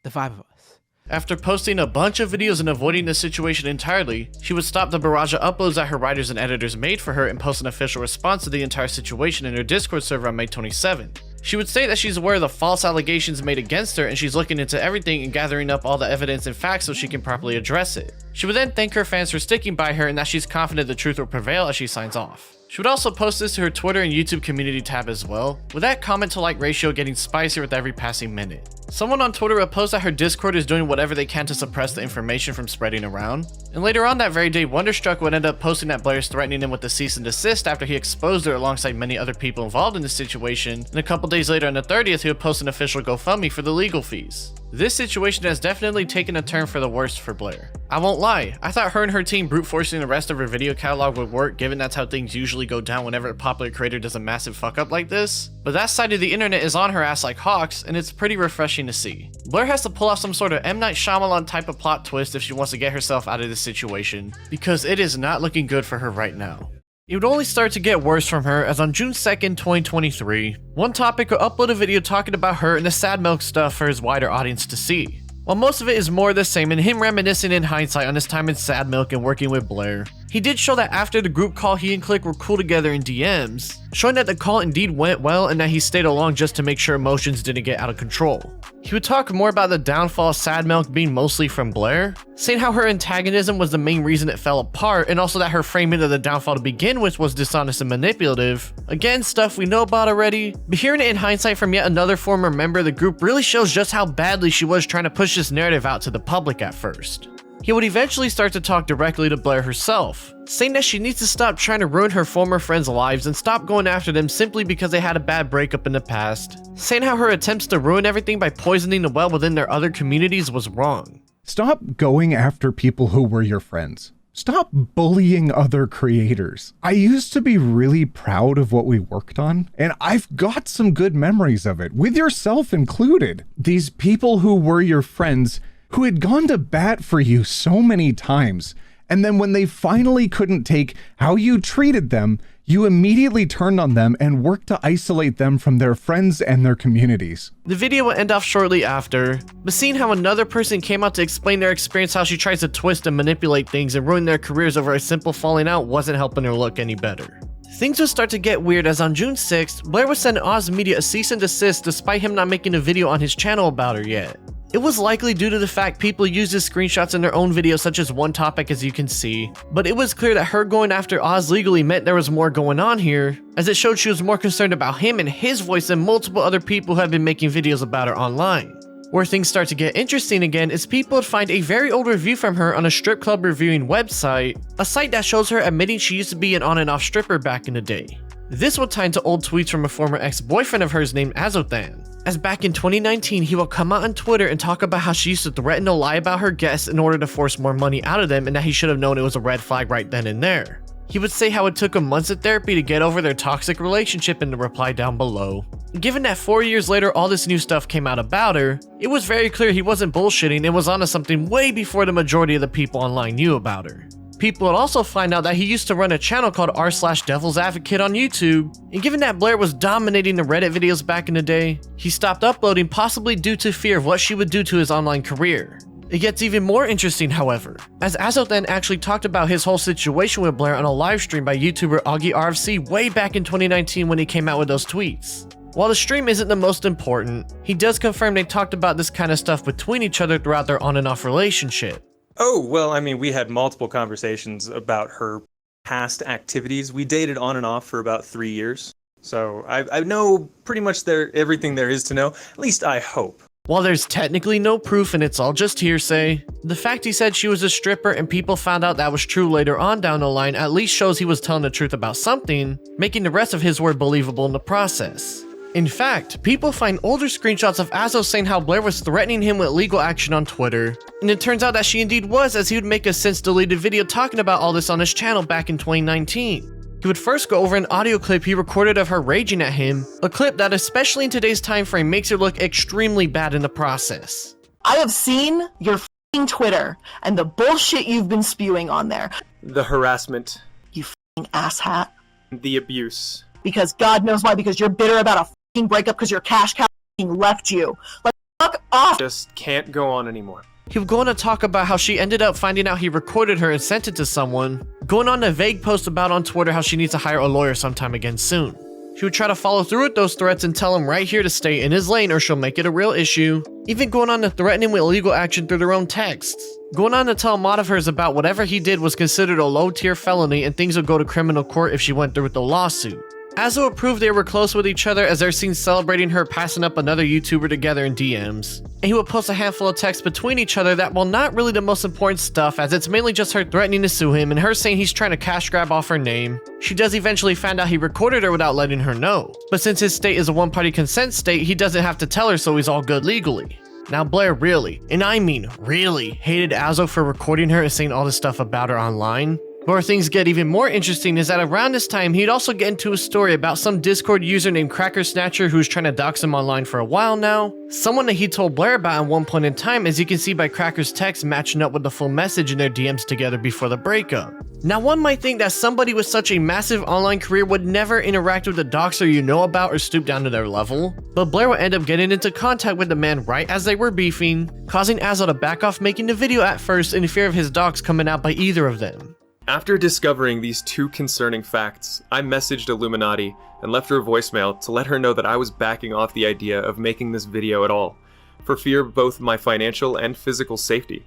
The 5 of us. After posting a bunch of videos and avoiding the situation entirely, she would stop the barrage of uploads that her writers and editors made for her and post an official response to the entire situation in her Discord server on May 27th. She would say that she's aware of the false allegations made against her and she's looking into everything and gathering up all the evidence and facts so she can properly address it. She would then thank her fans for sticking by her and that she's confident the truth will prevail as she signs off. She would also post this to her Twitter and YouTube community tab as well, with that comment to like ratio getting spicier with every passing minute. Someone on Twitter would post that her Discord is doing whatever they can to suppress the information from spreading around, and later on that very day Wonderstruck would end up posting that Blair is threatening him with a cease and desist after he exposed her alongside many other people involved in the situation, and a couple days later on the 30th he would post an official GoFundMe for the legal fees. This situation has definitely taken a turn for the worst for Blair. I won't lie, I thought her and her team brute forcing the rest of her video catalog would work given that's how things usually go down whenever a popular creator does a massive fuck up like this, but that side of the internet is on her ass like hawks and it's pretty refreshing to see. Blair has to pull off some sort of M. Night Shyamalan type of plot twist if she wants to get herself out of this situation, because it is not looking good for her right now. It would only start to get worse from her as on June 2nd, 2023, One Topic would upload a video talking about her and the sad milk stuff for his wider audience to see. While most of it is more the same and him reminiscing in hindsight on his time in Sad Milk and working with Blair, he did show that after the group call he and Click were cool together in DMs, showing that the call indeed went well and that he stayed along just to make sure emotions didn't get out of control. He would talk more about the downfall of Sad Milk being mostly from Blair, saying how her antagonism was the main reason it fell apart and also that her framing of the downfall to begin with was dishonest and manipulative. Again, stuff we know about already, but hearing it in hindsight from yet another former member of the group really shows just how badly she was trying to push this narrative out to the public at first. He would eventually start to talk directly to Blair herself, saying that she needs to stop trying to ruin her former friends' lives and stop going after them simply because they had a bad breakup in the past, saying how her attempts to ruin everything by poisoning the well within their other communities was wrong. Stop going after people who were your friends. Stop bullying other creators. I used to be really proud of what we worked on, and I've got some good memories of it, with yourself included. These people who were your friends, who had gone to bat for you so many times, and then when they finally couldn't take how you treated them, you immediately turned on them and worked to isolate them from their friends and their communities. The video will end off shortly after, but seeing how another person came out to explain their experience how she tries to twist and manipulate things and ruin their careers over a simple falling out wasn't helping her look any better. Things would start to get weird as on June 6th, Blair would send Oz Media a cease and desist despite him not making a video on his channel about her yet. It was likely due to the fact people used his screenshots in their own videos such as One Topic as you can see, but it was clear that her going after Oz legally meant there was more going on here, as it showed she was more concerned about him and his voice than multiple other people who have been making videos about her online. Where things start to get interesting again is people would find a very old review from her on a strip club reviewing website, a site that shows her admitting she used to be an on and off stripper back in the day. This would tie into old tweets from a former ex-boyfriend of hers named Azothan, as back in 2019 he will come out on Twitter and talk about how she used to threaten to lie about her guests in order to force more money out of them and that he should have known it was a red flag right then and there. He would say how it took him months of therapy to get over their toxic relationship in the reply down below. Given that 4 years later all this new stuff came out about her, it was very clear he wasn't bullshitting and was onto something way before the majority of the people online knew about her. People would also find out that he used to run a channel called r/Devil's Advocate on YouTube, and given that Blair was dominating the Reddit videos back in the day, he stopped uploading possibly due to fear of what she would do to his online career. It gets even more interesting, however, as Azothan actually talked about his whole situation with Blair on a live stream by YouTuber Augie RFC way back in 2019 when he came out with those tweets. While the stream isn't the most important, he does confirm they talked about this kind of stuff between each other throughout their on and off relationship. Oh, well, I mean, we had multiple conversations about her past activities. We dated on and off for about 3 years. So I know pretty much everything there is to know. At least I hope. While there's technically no proof and it's all just hearsay, the fact he said she was a stripper and people found out that was true later on down the line at least shows he was telling the truth about something, making the rest of his word believable in the process. In fact, people find older screenshots of Azzo saying how Blair was threatening him with legal action on Twitter, and it turns out that she indeed was, as he would make a since deleted video talking about all this on his channel back in 2019. He would first go over an audio clip he recorded of her raging at him, a clip that especially in today's time frame makes her look extremely bad in the process. I have seen your f***ing Twitter and the bullshit you've been spewing on there. The harassment. You f***ing asshat. The abuse. Because God knows why, because you're bitter about a f***ing breakup because your cash cow f***ing left you. Like, fuck off! Just can't go on anymore. He would go on to talk about how she ended up finding out he recorded her and sent it to someone, going on a vague post about on Twitter how she needs to hire a lawyer sometime again soon. She would try to follow through with those threats and tell him right here to stay in his lane or she'll make it a real issue, even going on to threaten him with legal action through their own texts. Going on to tell a mod of hers about whatever he did was considered a low-tier felony and things would go to criminal court if she went through with the lawsuit. Azzo would prove they were close with each other as they're seen celebrating her passing up another YouTuber together in DMs. And he would post a handful of texts between each other that, while not really the most important stuff, as it's mainly just her threatening to sue him and her saying he's trying to cash grab off her name, she does eventually find out he recorded her without letting her know. But since his state is a one-party consent state, he doesn't have to tell her, so he's all good legally. Now Blair really, and I mean really, hated Azzo for recording her and saying all this stuff about her online. But where things get even more interesting is that around this time, he'd also get into a story about some Discord user named Cracker Snatcher who's trying to dox him online for a while now. Someone that he told Blair about at one point in time, as you can see by Cracker's text matching up with the full message in their DMs together before the breakup. Now one might think that somebody with such a massive online career would never interact with a doxer you know about or stoop down to their level, but Blair would end up getting into contact with the man right as they were beefing, causing Azzo to back off making the video at first in fear of his dox coming out by either of them. After discovering these two concerning facts, I messaged iilluminaughtii and left her a voicemail to let her know that I was backing off the idea of making this video at all, for fear of both my financial and physical safety.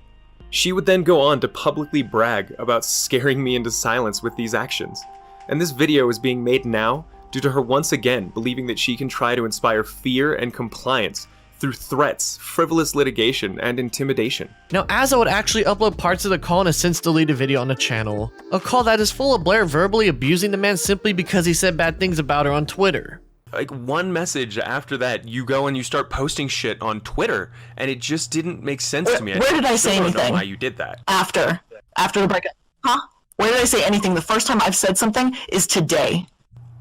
She would then go on to publicly brag about scaring me into silence with these actions. And this video is being made now due to her once again believing that she can try to inspire fear and compliance through threats, frivolous litigation, and intimidation. Now Azzo would actually upload parts of the call in a since deleted video on the channel, a call that is full of Blair verbally abusing the man simply because he said bad things about her on Twitter. Like one message after that, you go and you start posting shit on Twitter, and it just didn't make sense to me. Where did I say anything? I don't know why you did that. After the breakup. Huh? Where did I say anything? The first time I've said something is today.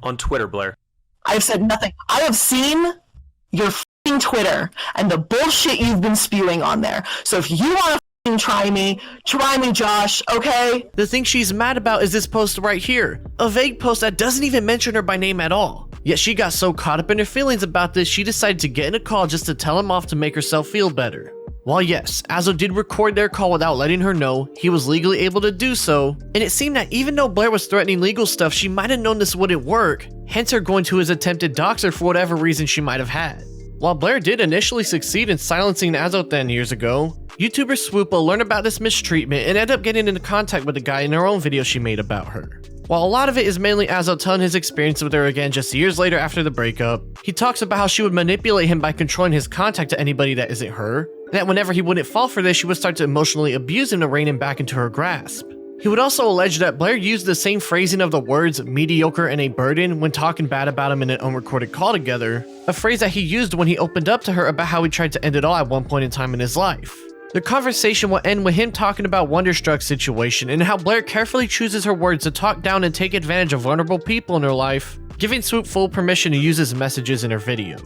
On Twitter, Blair. I've said nothing. I have seen your f***ing Twitter and the bullshit you've been spewing on there. So if you want to try me, Josh, okay? The thing she's mad about is this post right here, a vague post that doesn't even mention her by name at all. Yet she got so caught up in her feelings about this, she decided to get in a call just to tell him off to make herself feel better. While yes, Azzo did record their call without letting her know, he was legally able to do so, and it seemed that even though Blair was threatening legal stuff, she might have known this wouldn't work, hence her going to his attempted doxer for whatever reason she might have had. While Blair did initially succeed in silencing Azzo 10 years ago, YouTuber Swoopla learned about this mistreatment and ended up getting into contact with the guy in her own video she made about her. While a lot of it is mainly Azzo telling his experience with her again just years later after the breakup, he talks about how she would manipulate him by controlling his contact to anybody that isn't her, and that whenever he wouldn't fall for this, she would start to emotionally abuse him to rein him back into her grasp. He would also allege that Blair used the same phrasing of the words mediocre and a burden when talking bad about him in an unrecorded call together, a phrase that he used when he opened up to her about how he tried to end it all at one point in time in his life. The conversation will end with him talking about Wonderstruck's situation and how Blair carefully chooses her words to talk down and take advantage of vulnerable people in her life, giving Swoop full permission to use his messages in her video.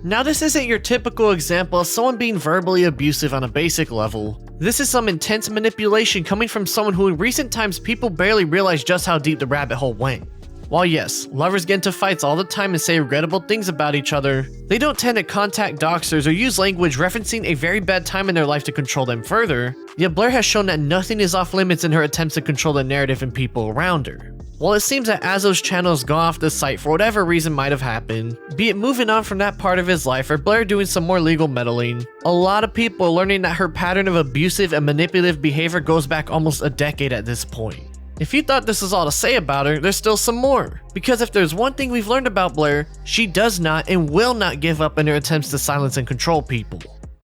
Now this isn't your typical example of someone being verbally abusive on a basic level. This is some intense manipulation coming from someone who in recent times people barely realize just how deep the rabbit hole went. While yes, lovers get into fights all the time and say regrettable things about each other, they don't tend to contact doxers or use language referencing a very bad time in their life to control them further, yet Blair has shown that nothing is off limits in her attempts to control the narrative and people around her. While it seems that Azzo's channel has gone off the site for whatever reason might have happened, be it moving on from that part of his life or Blair doing some more legal meddling, a lot of people are learning that her pattern of abusive and manipulative behavior goes back almost a decade at this point. If you thought this was all to say about her, there's still some more. Because if there's one thing we've learned about Blair, she does not and will not give up in her attempts to silence and control people.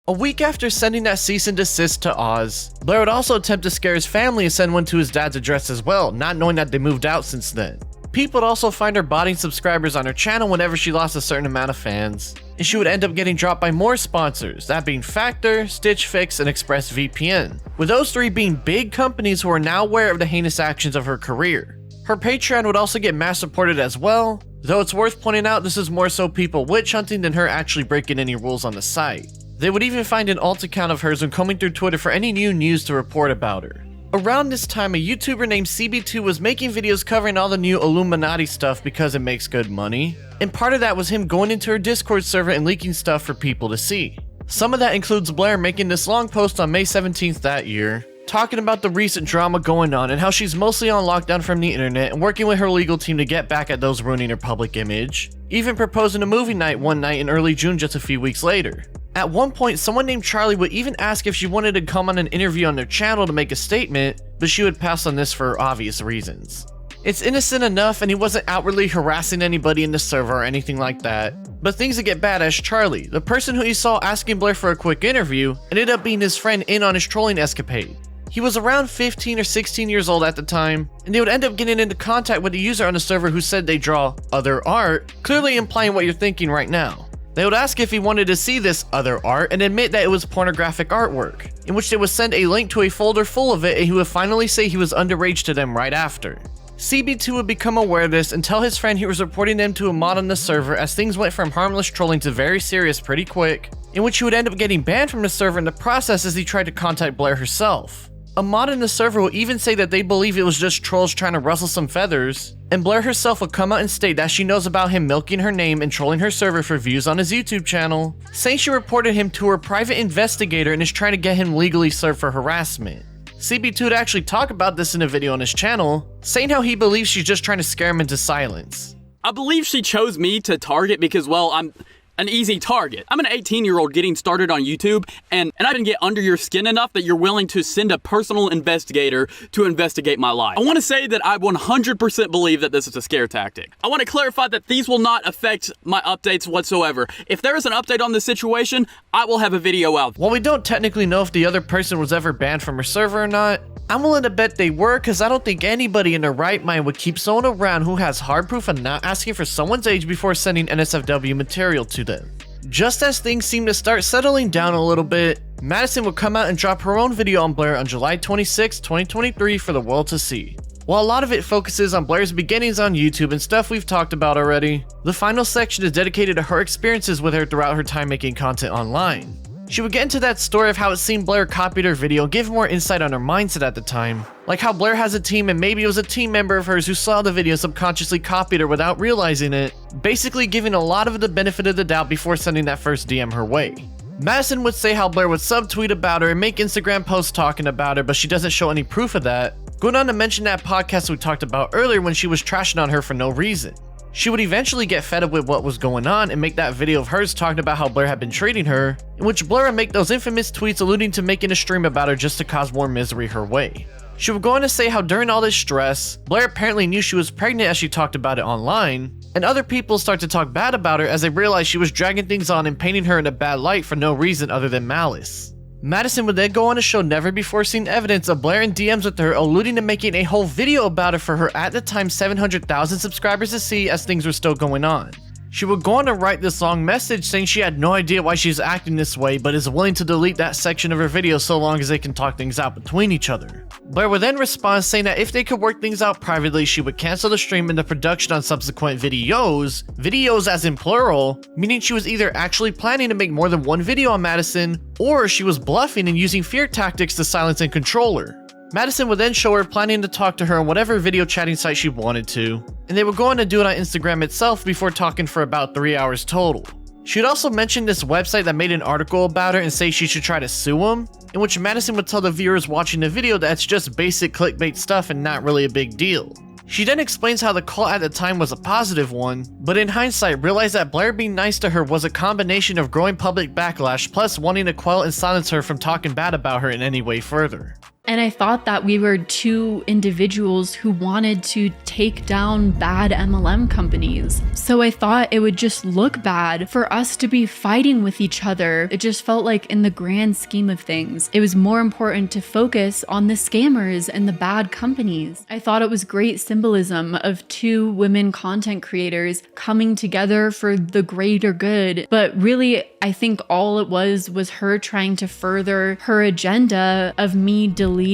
A week after sending that cease and desist to Oz, Blair would also attempt to scare his family and send one to his dad's address as well, not knowing that they moved out since then. People would also find her botting subscribers on her channel whenever she lost a certain amount of fans, and she would end up getting dropped by more sponsors, that being Factor, Stitch Fix, and ExpressVPN, with those three being big companies who are now aware of the heinous actions of her career. Her Patreon would also get mass supported as well, though it's worth pointing out this is more so people witch hunting than her actually breaking any rules on the site. They would even find an alt account of hers when combing through Twitter for any new news to report about her. Around this time, a YouTuber named CB2 was making videos covering all the new Illuminaughtii stuff because it makes good money, and part of that was him going into her Discord server and leaking stuff for people to see. Some of that includes Blair making this long post on May 17th that year, talking about the recent drama going on and how she's mostly on lockdown from the internet and working with her legal team to get back at those ruining her public image, even proposing a movie night one night in early June just a few weeks later. At one point, someone named Charlie would even ask if she wanted to come on an interview on their channel to make a statement, but she would pass on this for obvious reasons. It's innocent enough and he wasn't outwardly harassing anybody in the server or anything like that, but things that get bad as Charlie, the person who you saw asking Blair for a quick interview, ended up being his friend in on his trolling escapade. He was around 15 or 16 years old at the time, and they would end up getting into contact with a user on the server who said they draw other art, clearly implying what you're thinking right now. They would ask if he wanted to see this other art and admit that it was pornographic artwork, in which they would send a link to a folder full of it and he would finally say he was underage to them right after. CB2 would become aware of this and tell his friend he was reporting them to a mod on the server as things went from harmless trolling to very serious pretty quick, in which he would end up getting banned from the server in the process as he tried to contact Blair herself. A mod in the server will even say that they believe it was just trolls trying to rustle some feathers, and Blair herself will come out and state that she knows about him milking her name and trolling her server for views on his YouTube channel, saying she reported him to her private investigator and is trying to get him legally served for harassment. CB2 would actually talk about this in a video on his channel, saying how he believes she's just trying to scare him into silence. I believe she chose me to target because, well, I'm an easy target. I'm an 18-year-old getting started on YouTube, and I didn't get under your skin enough that you're willing to send a personal investigator to investigate my life. I want to say that I 100% believe that this is a scare tactic. I want to clarify that these will not affect my updates whatsoever. If there is an update on this situation, I will have a video out. While we don't technically know if the other person was ever banned from her server or not, I'm willing to bet they were, because I don't think anybody in their right mind would keep someone around who has hard proof of not asking for someone's age before sending NSFW material to them. Just as things seem to start settling down a little bit, Madison would come out and drop her own video on Blair on July 26, 2023 for the world to see. While a lot of it focuses on Blair's beginnings on YouTube and stuff we've talked about already, the final section is dedicated to her experiences with her throughout her time making content online. She would get into that story of how it seemed Blair copied her video and give more insight on her mindset at the time, like how Blair has a team and maybe it was a team member of hers who saw the video and subconsciously copied her without realizing it, basically giving a lot of the benefit of the doubt before sending that first DM her way. Madison would say how Blair would subtweet about her and make Instagram posts talking about her, but she doesn't show any proof of that, going on to mention that podcast we talked about earlier when she was trashing on her for no reason. She would eventually get fed up with what was going on and make that video of hers talking about how Blair had been treating her, in which Blair would make those infamous tweets alluding to making a stream about her just to cause more misery her way. She would go on to say how during all this stress, Blair apparently knew she was pregnant as she talked about it online, and other people start to talk bad about her as they realized she was dragging things on and painting her in a bad light for no reason other than malice. Madison would then go on to show never before seen evidence of Blair in DMs with her, alluding to making a whole video about it for her at the time 700,000 subscribers to see as things were still going on. She would go on to write this long message saying she had no idea why she's acting this way, but is willing to delete that section of her video so long as they can talk things out between each other. Blair would then respond saying that if they could work things out privately, she would cancel the stream and the production on subsequent videos as in plural, meaning she was either actually planning to make more than one video on Madison, or she was bluffing and using fear tactics to silence and control her. Madison would then show her planning to talk to her on whatever video chatting site she wanted to, and they would go on to do it on Instagram itself before talking for about 3 hours total. She would also mention this website that made an article about her and say she should try to sue him, in which Madison would tell the viewers watching the video that it's just basic clickbait stuff and not really a big deal. She then explains how the call at the time was a positive one, but in hindsight realized that Blair being nice to her was a combination of growing public backlash plus wanting to quell and silence her from talking bad about her in any way further. And I thought that we were two individuals who wanted to take down bad MLM companies. So I thought it would just look bad for us to be fighting with each other. It just felt like in the grand scheme of things, it was more important to focus on the scammers and the bad companies. I thought it was great symbolism of two women content creators coming together for the greater good. But really, I think all it was her trying to further her agenda of me deleting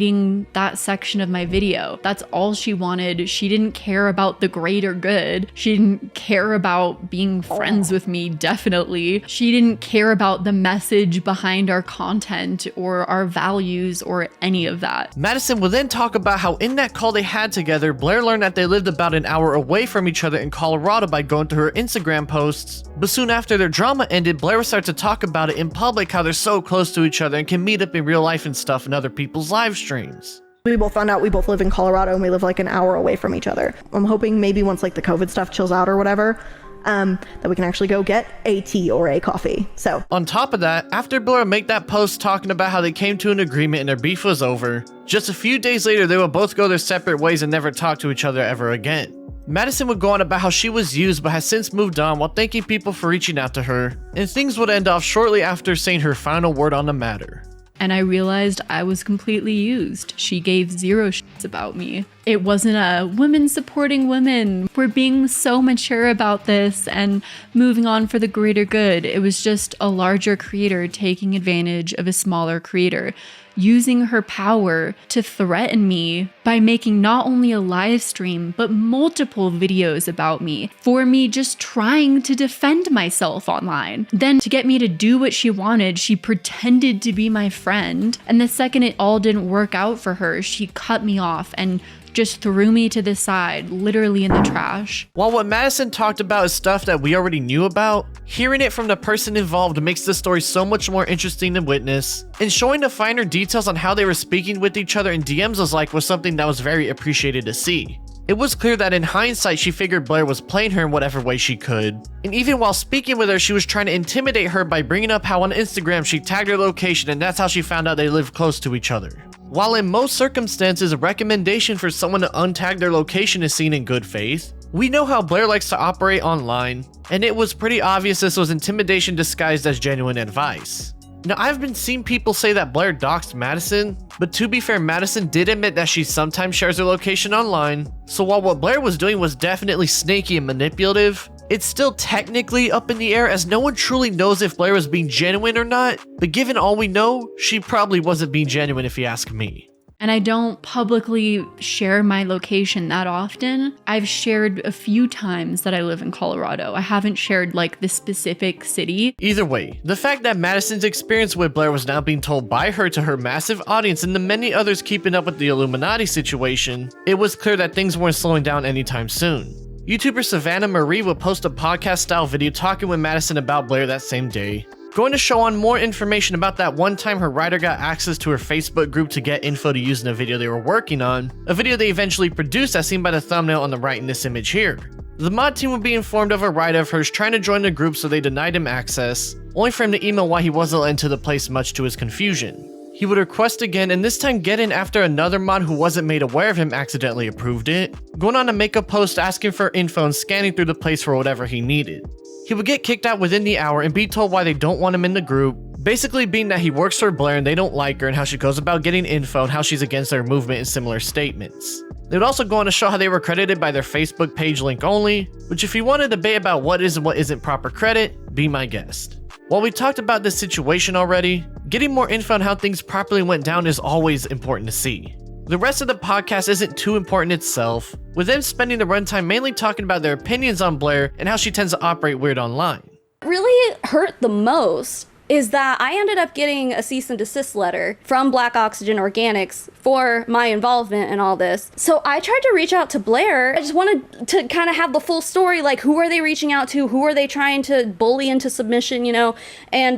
that section of my video. That's all she wanted. She didn't care about the greater good. She didn't care about being friends with me, definitely. She didn't care about the message behind our content or our values or any of that. Madison would then talk about how in that call they had together, Blair learned that they lived about an hour away from each other in Colorado by going to her Instagram posts. But soon after their drama ended, Blair would start to talk about it in public, how they're so close to each other and can meet up in real life and stuff in other people's live streams. We both found out we both live in Colorado and we live like an hour away from each other. I'm hoping maybe once like the COVID stuff chills out or whatever, that we can actually go get a tea or a coffee. So on top of that, after Blair made that post talking about how they came to an agreement and their beef was over, just a few days later they would both go their separate ways and never talk to each other ever again. Madison would go on about how she was used but has since moved on while thanking people for reaching out to her, and things would end off shortly after saying her final word on the matter. And I realized I was completely used. She gave zero shits about me. It wasn't a women supporting women. We're being so mature about this and moving on for the greater good. It was just a larger creator taking advantage of a smaller creator, using her power to threaten me by making not only a live stream, but multiple videos about me for me just trying to defend myself online. Then to get me to do what she wanted, she pretended to be my friend. And the second it all didn't work out for her, she cut me off and just threw me to the side, literally in the trash. While what Madison talked about is stuff that we already knew about, hearing it from the person involved makes the story so much more interesting to witness, and showing the finer details on how they were speaking with each other in DMs was something that was very appreciated to see. It was clear that in hindsight she figured Blair was playing her in whatever way she could, and even while speaking with her she was trying to intimidate her by bringing up how on Instagram she tagged her location and that's how she found out they lived close to each other. While in most circumstances a recommendation for someone to untag their location is seen in good faith, we know how Blair likes to operate online, and it was pretty obvious this was intimidation disguised as genuine advice. Now, I've been seeing people say that Blair doxed Madison, but to be fair, Madison did admit that she sometimes shares her location online, so while what Blair was doing was definitely snaky and manipulative, it's still technically up in the air as no one truly knows if Blair was being genuine or not, but given all we know, she probably wasn't being genuine if you ask me. And I don't publicly share my location that often. I've shared a few times that I live in Colorado. I haven't shared like the specific city. Either way, the fact that Madison's experience with Blair was now being told by her to her massive audience and the many others keeping up with the Illuminati situation, it was clear that things weren't slowing down anytime soon. YouTuber Savannah Marie would post a podcast-style video talking with Madison about Blair that same day, going to show on more information about that one time her writer got access to her Facebook group to get info to use in a video they were working on, a video they eventually produced as seen by the thumbnail on the right in this image here. The mod team would be informed of a writer of hers trying to join the group, so they denied him access, only for him to email why he wasn't let into the place, much to his confusion. He would request again, and this time get in after another mod who wasn't made aware of him accidentally approved it, going on to make a post asking for info and scanning through the place for whatever he needed. He would get kicked out within the hour and be told why they don't want him in the group, basically being that he works for Blair and they don't like her and how she goes about getting info and how she's against their movement and similar statements. They would also go on to show how they were credited by their Facebook page link only, which if you want to debate about what is and what isn't proper credit, be my guest. While we talked about this situation already, getting more info on how things properly went down is always important to see. The rest of the podcast isn't too important itself, with them spending the runtime mainly talking about their opinions on Blair and how she tends to operate weird online. Really hurt the most is that I ended up getting a cease and desist letter from Black Oxygen Organics for my involvement in all this. So I tried to reach out to Blair. I just wanted to kind of have the full story, like who are they reaching out to? Who are they trying to bully into submission, you know? And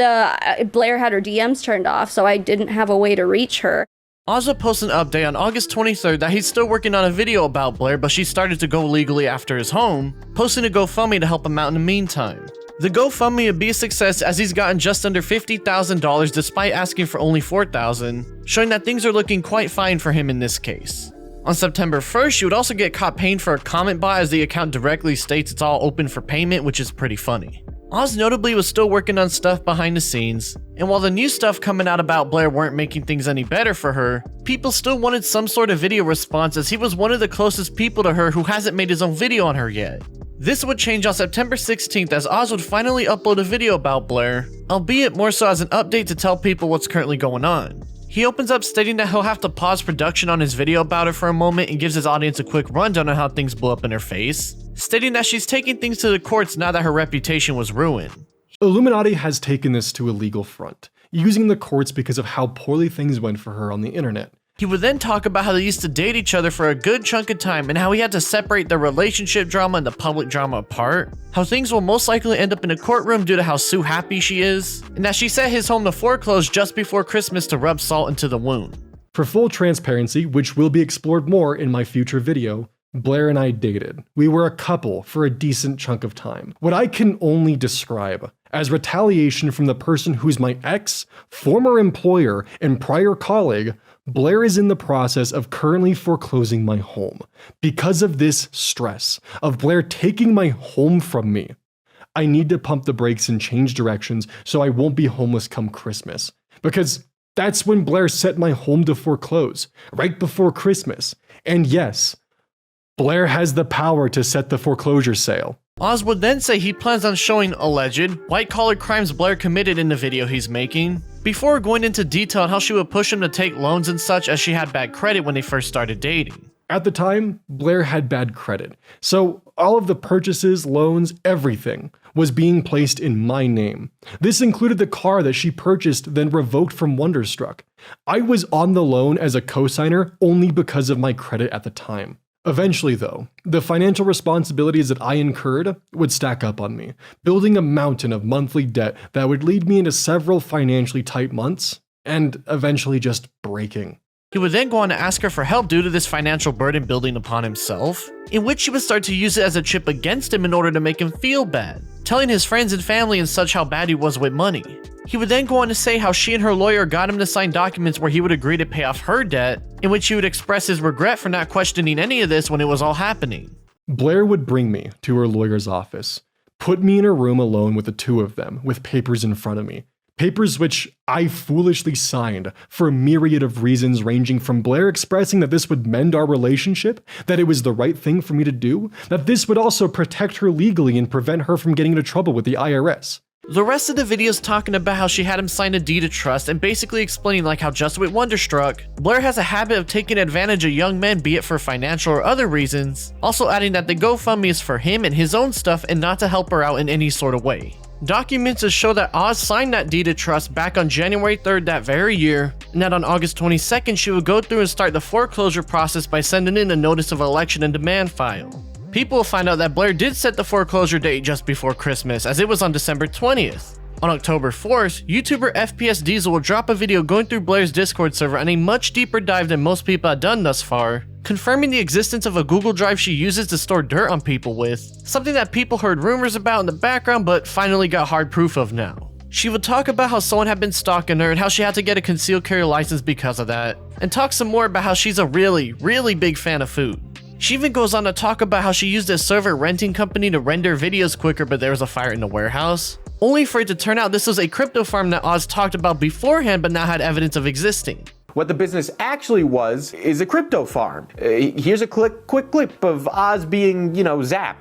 Blair had her DMs turned off, so I didn't have a way to reach her. Ozza posts an update on August 23rd that he's still working on a video about Blair, but she started to go legally after his home, posting a GoFundMe to help him out in the meantime. The GoFundMe would be a success as he's gotten just under $50,000 despite asking for only $4,000, showing that things are looking quite fine for him in this case. On September 1st, she would also get caught paying for a comment bot as the account directly states it's all open for payment, which is pretty funny. Oz notably was still working on stuff behind the scenes, and while the new stuff coming out about Blair weren't making things any better for her, people still wanted some sort of video response as he was one of the closest people to her who hasn't made his own video on her yet. This would change on September 16th as Oz would finally upload a video about Blair, albeit more so as an update to tell people what's currently going on. He opens up stating that he'll have to pause production on his video about her for a moment and gives his audience a quick rundown on how things blew up in her face, stating that she's taking things to the courts now that her reputation was ruined. iilluminaughtii has taken this to a legal front, using the courts because of how poorly things went for her on the internet. He would then talk about how they used to date each other for a good chunk of time and how he had to separate the relationship drama and the public drama apart, how things will most likely end up in a courtroom due to how Sue happy she is, and that she set his home to foreclose just before Christmas to rub salt into the wound. For full transparency, which will be explored more in my future video, Blair and I dated. We were a couple for a decent chunk of time. What I can only describe as retaliation from the person who's my ex, former employer, and prior colleague, Blair is in the process of currently foreclosing my home. Because of this stress of Blair taking my home from me, I need to pump the brakes and change directions so I won't be homeless come Christmas. Because that's when Blair set my home to foreclose, right before Christmas. And yes, Blair has the power to set the foreclosure sale. Oz would then say he plans on showing alleged, white-collar crimes Blair committed in the video he's making, before going into detail on how she would push him to take loans and such as she had bad credit when they first started dating. At the time, Blair had bad credit, so all of the purchases, loans, everything was being placed in my name. This included the car that she purchased then revoked from Wonderstruck. I was on the loan as a cosigner only because of my credit at the time. Eventually though, the financial responsibilities that I incurred would stack up on me, building a mountain of monthly debt that would lead me into several financially tight months, and eventually just breaking. He would then go on to ask her for help due to this financial burden building upon himself, in which she would start to use it as a chip against him in order to make him feel bad, telling his friends and family and such how bad he was with money. He would then go on to say how she and her lawyer got him to sign documents where he would agree to pay off her debt, in which he would express his regret for not questioning any of this when it was all happening. Blair would bring me to her lawyer's office, put me in a room alone with the two of them, with papers in front of me. Papers which I foolishly signed for a myriad of reasons, ranging from Blair expressing that this would mend our relationship, that it was the right thing for me to do, that this would also protect her legally and prevent her from getting into trouble with the IRS. The rest of the video is talking about how she had him sign a deed of trust and basically explaining like how just with Wonderstruck, Blair has a habit of taking advantage of young men, be it for financial or other reasons, also adding that the GoFundMe is for him and his own stuff and not to help her out in any sort of way. Documents show that Oz signed that deed of trust back on January 3rd that very year, and that on August 22nd she would go through and start the foreclosure process by sending in a notice of election and demand file. People will find out that Blair did set the foreclosure date just before Christmas, as it was on December 20th. On October 4th, YouTuber FPS Diesel will drop a video going through Blair's Discord server on a much deeper dive than most people have done thus far, confirming the existence of a Google Drive she uses to store dirt on people with, something that people heard rumors about in the background but finally got hard proof of now. She would talk about how someone had been stalking her and how she had to get a concealed carry license because of that, and talk some more about how she's a really big fan of food. She even goes on to talk about how she used a server renting company to render videos quicker, but there was a fire in the warehouse, only for it to turn out this was a crypto farm that Oz talked about beforehand but now had evidence of existing. What the business actually was is a crypto farm. Here's a quick clip of Oz being, zapped.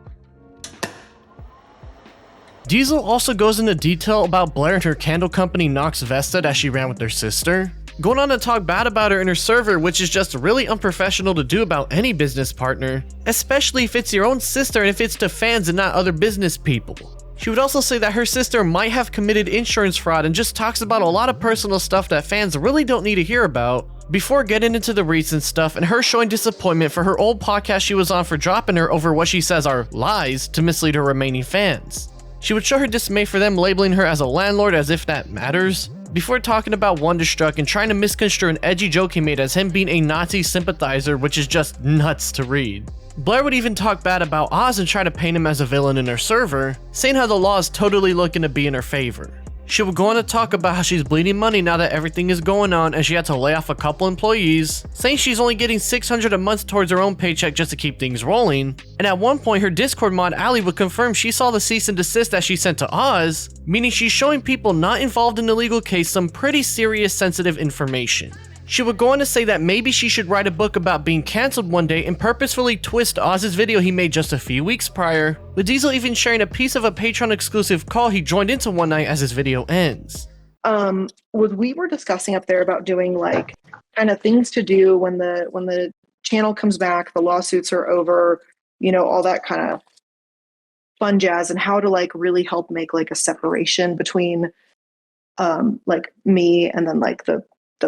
Diesel also goes into detail about Blair and her candle company Nox Vesta that she ran with her sister, going on to talk bad about her in her server, which is just really unprofessional to do about any business partner, especially if it's your own sister and if it's to fans and not other business people. She would also say that her sister might have committed insurance fraud and just talks about a lot of personal stuff that fans really don't need to hear about, before getting into the recent stuff and her showing disappointment for her old podcast she was on for dropping her over what she says are lies to mislead her remaining fans. She would show her dismay for them labeling her as a landlord as if that matters, before talking about Wonderstruck and trying to misconstrue an edgy joke he made as him being a Nazi sympathizer, which is just nuts to read. Blair would even talk bad about Oz and try to paint him as a villain in her server, saying how the law is totally looking to be in her favor. She would go on to talk about how she's bleeding money now that everything is going on and she had to lay off a couple employees, saying she's only getting $600 a month towards her own paycheck just to keep things rolling. And at one point her Discord mod Allie would confirm she saw the cease and desist that she sent to Oz, meaning she's showing people not involved in the legal case some pretty serious sensitive information. She would go on to say that maybe she should write a book about being cancelled one day and purposefully twist Oz's video he made just a few weeks prior, with Diesel even sharing a piece of a Patreon exclusive call he joined into one night as his video ends. We were discussing up there about doing like kind of things to do when the channel comes back, the lawsuits are over, you know, all that kind of fun jazz, and how to like really help make like a separation between like me and then like the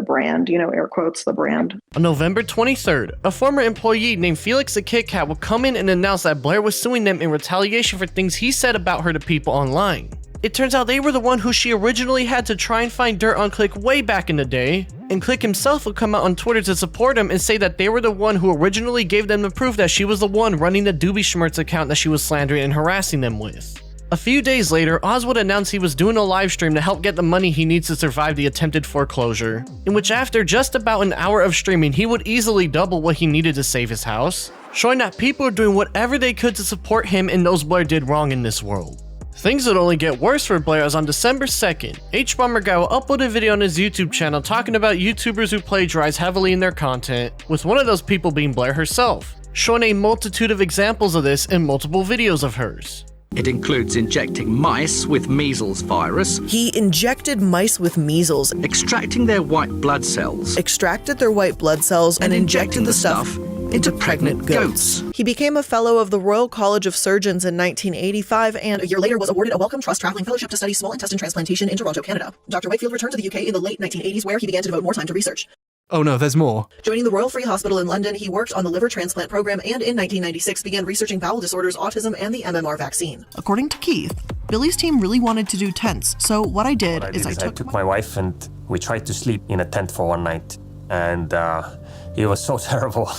brand, you know, air quotes, the brand. On November 23rd, a former employee named Felix the Kit Kat would come in and announce that Blair was suing them in retaliation for things he said about her to people online. It turns out they were the one who she originally had to try and find dirt on Click way back in the day, and Click himself would come out on Twitter to support him and say that they were the one who originally gave them the proof that she was the one running the Doobie Schmertz account that she was slandering and harassing them with. A few days later, Oz would announce he was doing a live stream to help get the money he needs to survive the attempted foreclosure, in which after just about an hour of streaming, he would easily double what he needed to save his house, showing that people are doing whatever they could to support him and those Blair did wrong in this world. Things would only get worse for Blair as on December 2nd, Hbomberguy will upload a video on his YouTube channel talking about YouTubers who plagiarize heavily in their content, with one of those people being Blair herself, showing a multitude of examples of this in multiple videos of hers. It includes injecting mice with measles virus. He injected mice with measles, extracting their white blood cells, extracted their white blood cells, and injected the stuff into pregnant goats. He became a fellow of the Royal College of Surgeons in 1985 and a year later was awarded a Wellcome Trust traveling fellowship to study small intestine transplantation in Toronto, Canada. Dr. Wakefield returned to the UK in the late 1980s where he began to devote more time to research. Oh no, there's more. Joining the Royal Free Hospital in London, he worked on the liver transplant program and in 1996 began researching bowel disorders, autism, and the MMR vaccine. According to Keith, Billy's team really wanted to do tents, so what I did is I took my wife and we tried to sleep in a tent for one night, and it was so terrible.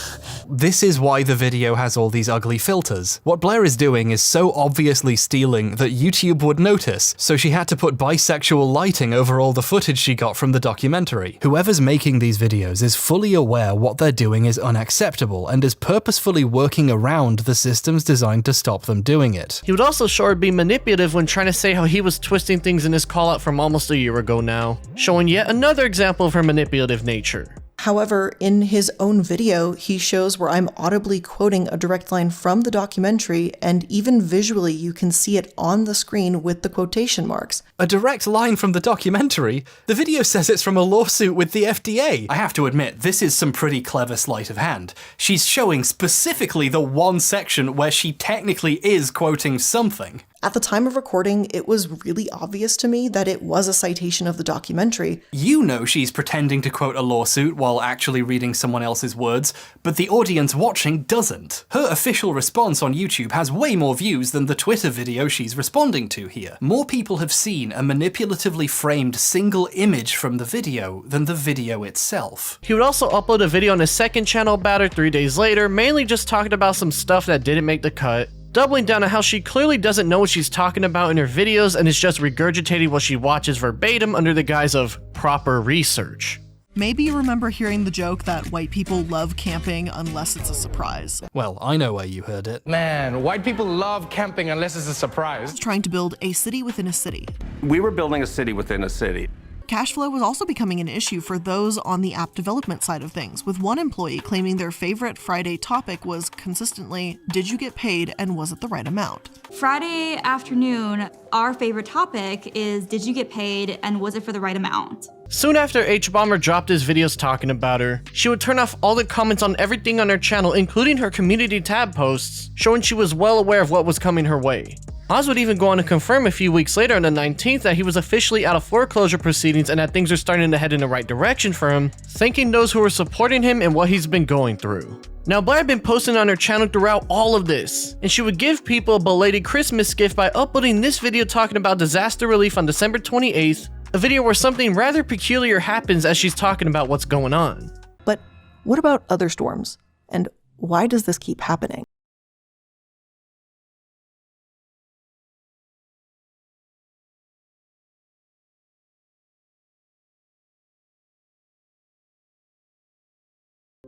This is why the video has all these ugly filters. What Blair is doing is so obviously stealing that YouTube would notice, so she had to put bisexual lighting over all the footage she got from the documentary. Whoever's making these videos is fully aware what they're doing is unacceptable and is purposefully working around the systems designed to stop them doing it. He would also show her being manipulative when trying to say how he was twisting things in his call out from almost a year ago now, showing yet another example of her manipulative nature. However, in his own video, he shows where I'm audibly quoting a direct line from the documentary, and even visually you can see it on the screen with the quotation marks. A direct line from the documentary? The video says it's from a lawsuit with the FDA. I have to admit, this is some pretty clever sleight of hand. She's showing specifically the one section where she technically is quoting something. At the time of recording, it was really obvious to me that it was a citation of the documentary. You know she's pretending to quote a lawsuit while actually reading someone else's words, but the audience watching doesn't. Her official response on YouTube has way more views than the Twitter video she's responding to here. More people have seen a manipulatively framed single image from the video than the video itself. He would also upload a video on his second channel about her 3 days later, mainly just talking about some stuff that didn't make the cut, doubling down on how she clearly doesn't know what she's talking about in her videos and is just regurgitating what she watches verbatim under the guise of proper research. Maybe you remember hearing the joke that white people love camping unless it's a surprise. Well, I know where you heard it. Man, white people love camping unless it's a surprise. Trying to build a city within a city. We were building a city within a city. Cash flow was also becoming an issue for those on the app development side of things, with one employee claiming their favorite Friday topic was consistently, did you get paid and was it the right amount? Friday afternoon, our favorite topic is, did you get paid and was it for the right amount? Soon after Hbomber dropped his videos talking about her, she would turn off all the comments on everything on her channel, including her community tab posts, showing she was well aware of what was coming her way. Oz would even go on to confirm a few weeks later on the 19th that he was officially out of foreclosure proceedings and that things are starting to head in the right direction for him, thanking those who were supporting him and what he's been going through. Now, Blair had been posting on her channel throughout all of this, and she would give people a belated Christmas gift by uploading this video talking about disaster relief on December 28th, a video where something rather peculiar happens as she's talking about what's going on. But what about other storms? And why does this keep happening?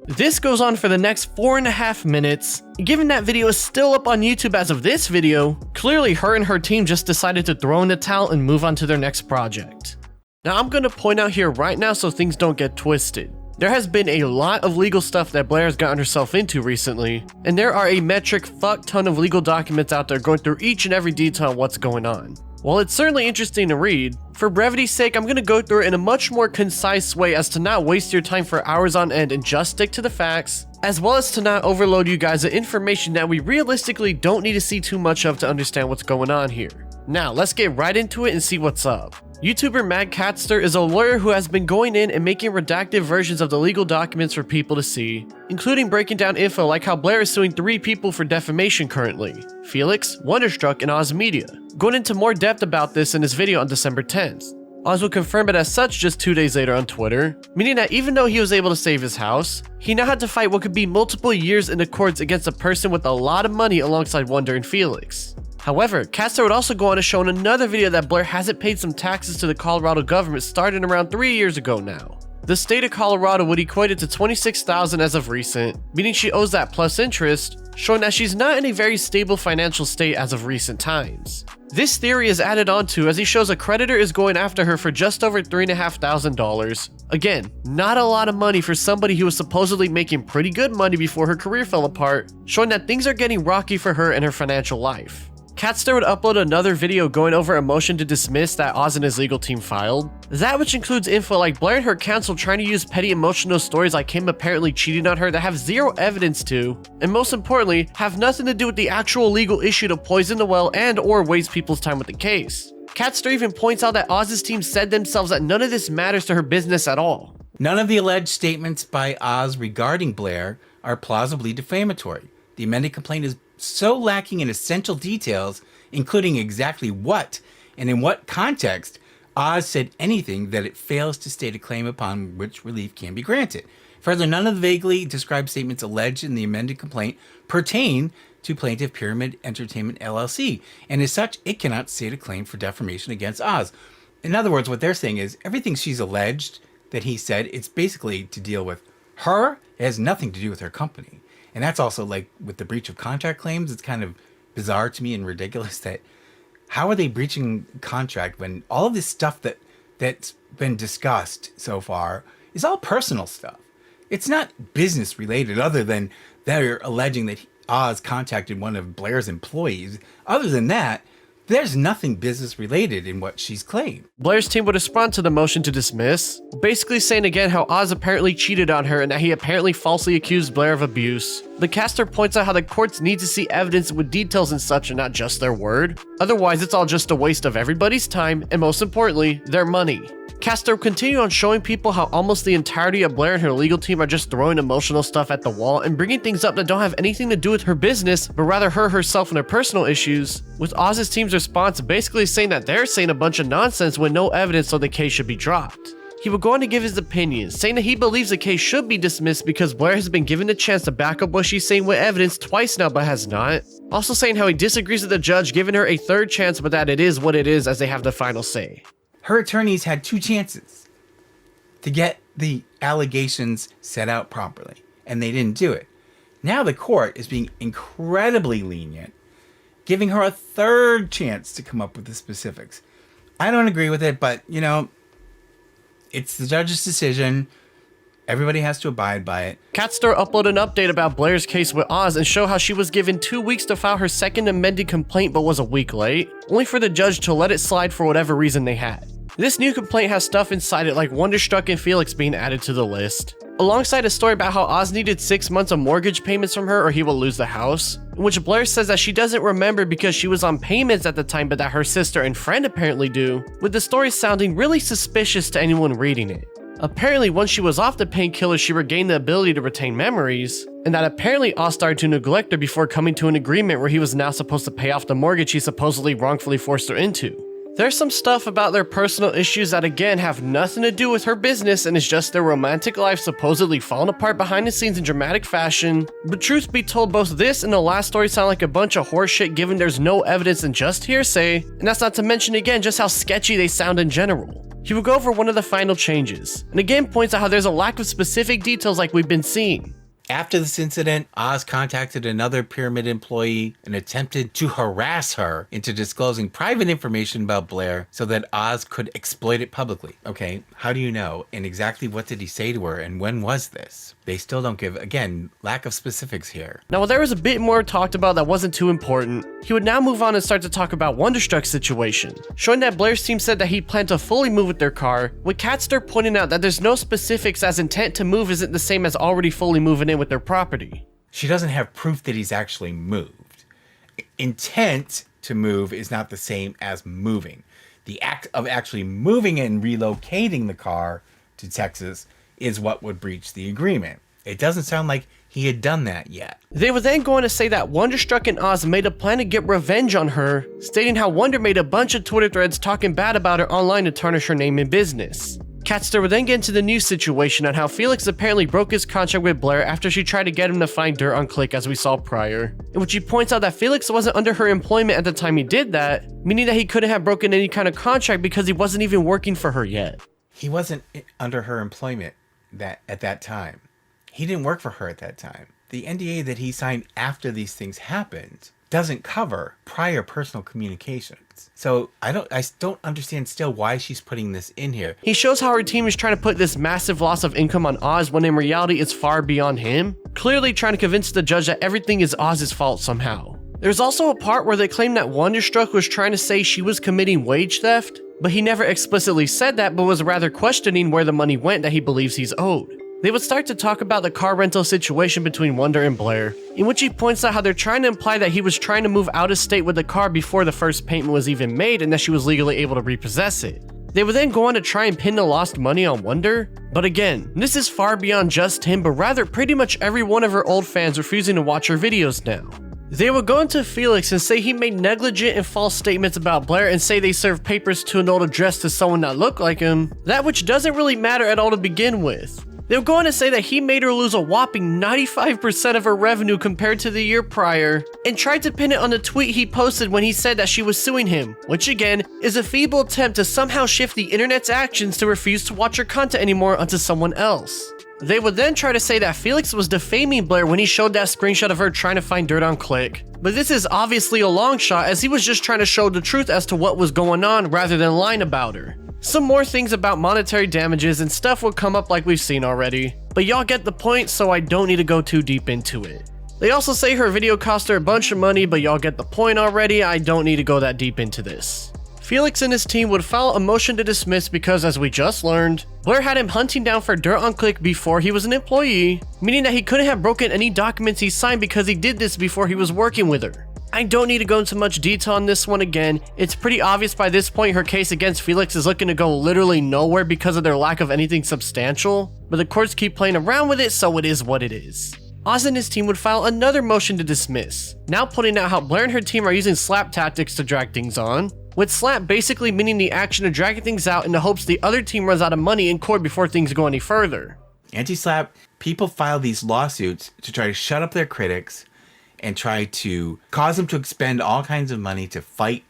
This goes on for the next 4.5 minutes. Given that video is still up on YouTube as of this video, clearly her and her team just decided to throw in the towel and move on to their next project. Now I'm going to point out here right now so things don't get twisted. There has been a lot of legal stuff that Blair has gotten herself into recently, and there are a metric fuck ton of legal documents out there going through each and every detail of what's going on. While it's certainly interesting to read, for brevity's sake I'm going to go through it in a much more concise way as to not waste your time for hours on end and just stick to the facts, as well as to not overload you guys with information that we realistically don't need to see too much of to understand what's going on here. Now let's get right into it and see what's up. YouTuber Mad Catster is a lawyer who has been going in and making redacted versions of the legal documents for people to see, including breaking down info like how Blair is suing 3 people for defamation currently: Felix, Wonderstruck, and Oz Media, going into more depth about this in his video on December 10th. Oz would confirm it as such just 2 days later on Twitter, meaning that even though he was able to save his house, he now had to fight what could be multiple years in the courts against a person with a lot of money alongside Wonder and Felix. However, Catster would also go on to show in another video that Blair hasn't paid some taxes to the Colorado government starting around 3 years ago now. The state of Colorado would equate it to $26,000 as of recent, meaning she owes that plus interest, showing that she's not in a very stable financial state as of recent times. This theory is added onto as he shows a creditor is going after her for just over $3,500. Again, not a lot of money for somebody who was supposedly making pretty good money before her career fell apart, showing that things are getting rocky for her in her financial life. Catster would upload another video going over a motion to dismiss that Oz and his legal team filed. That which includes info like Blair and her counsel trying to use petty emotional stories like him apparently cheating on her that have zero evidence to, and most importantly, have nothing to do with the actual legal issue to poison the well and or waste people's time with the case. Catster even points out that Oz's team said themselves that none of this matters to her business at all. None of the alleged statements by Oz regarding Blair are plausibly defamatory. The amended complaint is so lacking in essential details, including exactly what and in what context Oz said anything, that it fails to state a claim upon which relief can be granted. Further, none of the vaguely described statements alleged in the amended complaint pertain to Plaintiff Pyramid Entertainment LLC, and as such, it cannot state a claim for defamation against Oz. In other words, what they're saying is everything she's alleged that he said, it's basically to deal with her. It has nothing to do with her company. And that's also like with the breach of contract claims, it's kind of bizarre to me and ridiculous that how are they breaching contract when all of this stuff that's been discussed so far is all personal stuff. It's not business related, other than they're alleging that Oz contacted one of Blair's employees. Other than that, there's nothing business related in what she's claimed. Blair's team would respond to the motion to dismiss, basically saying again how Oz apparently cheated on her and that he apparently falsely accused Blair of abuse. The caster points out how the courts need to see evidence with details and such and not just their word. Otherwise, it's all just a waste of everybody's time and, most importantly, their money. Caster will continue on showing people how almost the entirety of Blair and her legal team are just throwing emotional stuff at the wall and bringing things up that don't have anything to do with her business, but rather her herself and her personal issues, with Oz's team's response basically saying that they're saying a bunch of nonsense with no evidence so the case should be dropped. He would go on to give his opinion, saying that he believes the case should be dismissed because Blair has been given the chance to back up what she's saying with evidence twice now but has not. Also saying how he disagrees with the judge giving her a third chance, but that it is what it is as they have the final say. Her attorneys had 2 chances to get the allegations set out properly, and they didn't do it. Now the court is being incredibly lenient, giving her a 3rd chance to come up with the specifics. I don't agree with it, but, you know, it's the judge's decision. Everybody has to abide by it. Catster uploaded an update about Blair's case with Oz and show how she was given 2 weeks to file her 2nd amended complaint but was a week late, only for the judge to let it slide for whatever reason they had. This new complaint has stuff inside it like Wonderstruck and Felix being added to the list, alongside a story about how Oz needed 6 months of mortgage payments from her or he will lose the house, in which Blair says that she doesn't remember because she was on payments at the time but that her sister and friend apparently do, with the story sounding really suspicious to anyone reading it. Apparently once she was off the painkiller she regained the ability to retain memories, and that apparently Oz started to neglect her before coming to an agreement where he was now supposed to pay off the mortgage he supposedly wrongfully forced her into. There's some stuff about their personal issues that again have nothing to do with her business and is just their romantic life supposedly falling apart behind the scenes in dramatic fashion. But truth be told, both this and the last story sound like a bunch of horseshit given there's no evidence and just hearsay, and that's not to mention again just how sketchy they sound in general. He will go over one of the final changes, and again points out how there's a lack of specific details like we've been seeing. After this incident, Oz contacted another Pyramid employee and attempted to harass her into disclosing private information about Blair so that Oz could exploit it publicly. Okay, how do you know? And exactly what did he say to her and when was this? They still don't give, again, lack of specifics here. Now, while there was a bit more talked about that wasn't too important, he would now move on and start to talk about Wonderstruck's situation, showing that Blair's team said that he planned to fully move with their car, with Catster pointing out that there's no specifics as intent to move isn't the same as already fully moving in with their property. She doesn't have proof that he's actually moved. Intent to move is not the same as moving. The act of actually moving and relocating the car to Texas is what would breach the agreement. It doesn't sound like he had done that yet. They were then going to say that Wonderstruck and Oz made a plan to get revenge on her, stating how Wonder made a bunch of Twitter threads talking bad about her online to tarnish her name in business. Catster would then get into the new situation on how Felix apparently broke his contract with Blair after she tried to get him to find dirt on Click as we saw prior, in which he points out that Felix wasn't under her employment at the time he did that, meaning that he couldn't have broken any kind of contract because he wasn't even working for her yet. He wasn't under her employment at that time. He didn't work for her at that time. The NDA that he signed after these things happened doesn't cover prior personal communications. So I don't understand still why she's putting this in here. He shows how her team is trying to put this massive loss of income on Oz when in reality it's far beyond him, clearly trying to convince the judge that everything is Oz's fault somehow. There's also a part where they claim that Wonderstruck was trying to say she was committing wage theft, but he never explicitly said that, but was rather questioning where the money went that he believes he's owed. They would start to talk about the car rental situation between Wonder and Blair, in which he points out how they're trying to imply that he was trying to move out of state with the car before the first payment was even made and that she was legally able to repossess it. They would then go on to try and pin the lost money on Wonder, but again, this is far beyond just him, but rather pretty much every one of her old fans refusing to watch her videos now. They would go into Felix and say he made negligent and false statements about Blair and say they served papers to an old address to someone that looked like him, that which doesn't really matter at all to begin with. They were going to say that he made her lose a whopping 95% of her revenue compared to the year prior, and tried to pin it on the tweet he posted when he said that she was suing him, which again is a feeble attempt to somehow shift the internet's actions to refuse to watch her content anymore onto someone else. They would then try to say that Felix was defaming Blair when he showed that screenshot of her trying to find dirt on Click, but this is obviously a long shot as he was just trying to show the truth as to what was going on rather than lying about her. Some more things about monetary damages and stuff will come up like we've seen already, but y'all get the point, so I don't need to go too deep into it. They also say her video cost her a bunch of money, but y'all get the point already, I don't need to go that deep into this. Felix and his team would file a motion to dismiss because, as we just learned, Blair had him hunting down for dirt on Click before he was an employee, meaning that he couldn't have broken any documents he signed because he did this before he was working with her. I don't need to go into much detail on this one again. It's pretty obvious by this point her case against Felix is looking to go literally nowhere because of their lack of anything substantial, but the courts keep playing around with it, so it is what it is. Oz and his team would file another motion to dismiss, now pointing out how Blair and her team are using slap tactics to drag things on, with slap basically meaning the action of dragging things out in the hopes the other team runs out of money in court before things go any further. Anti-slap, people file these lawsuits to try to shut up their critics and try to cause them to expend all kinds of money to fight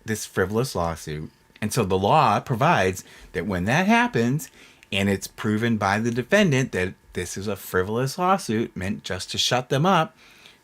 this frivolous lawsuit. And so the law provides that when that happens, and it's proven by the defendant that this is a frivolous lawsuit meant just to shut them up,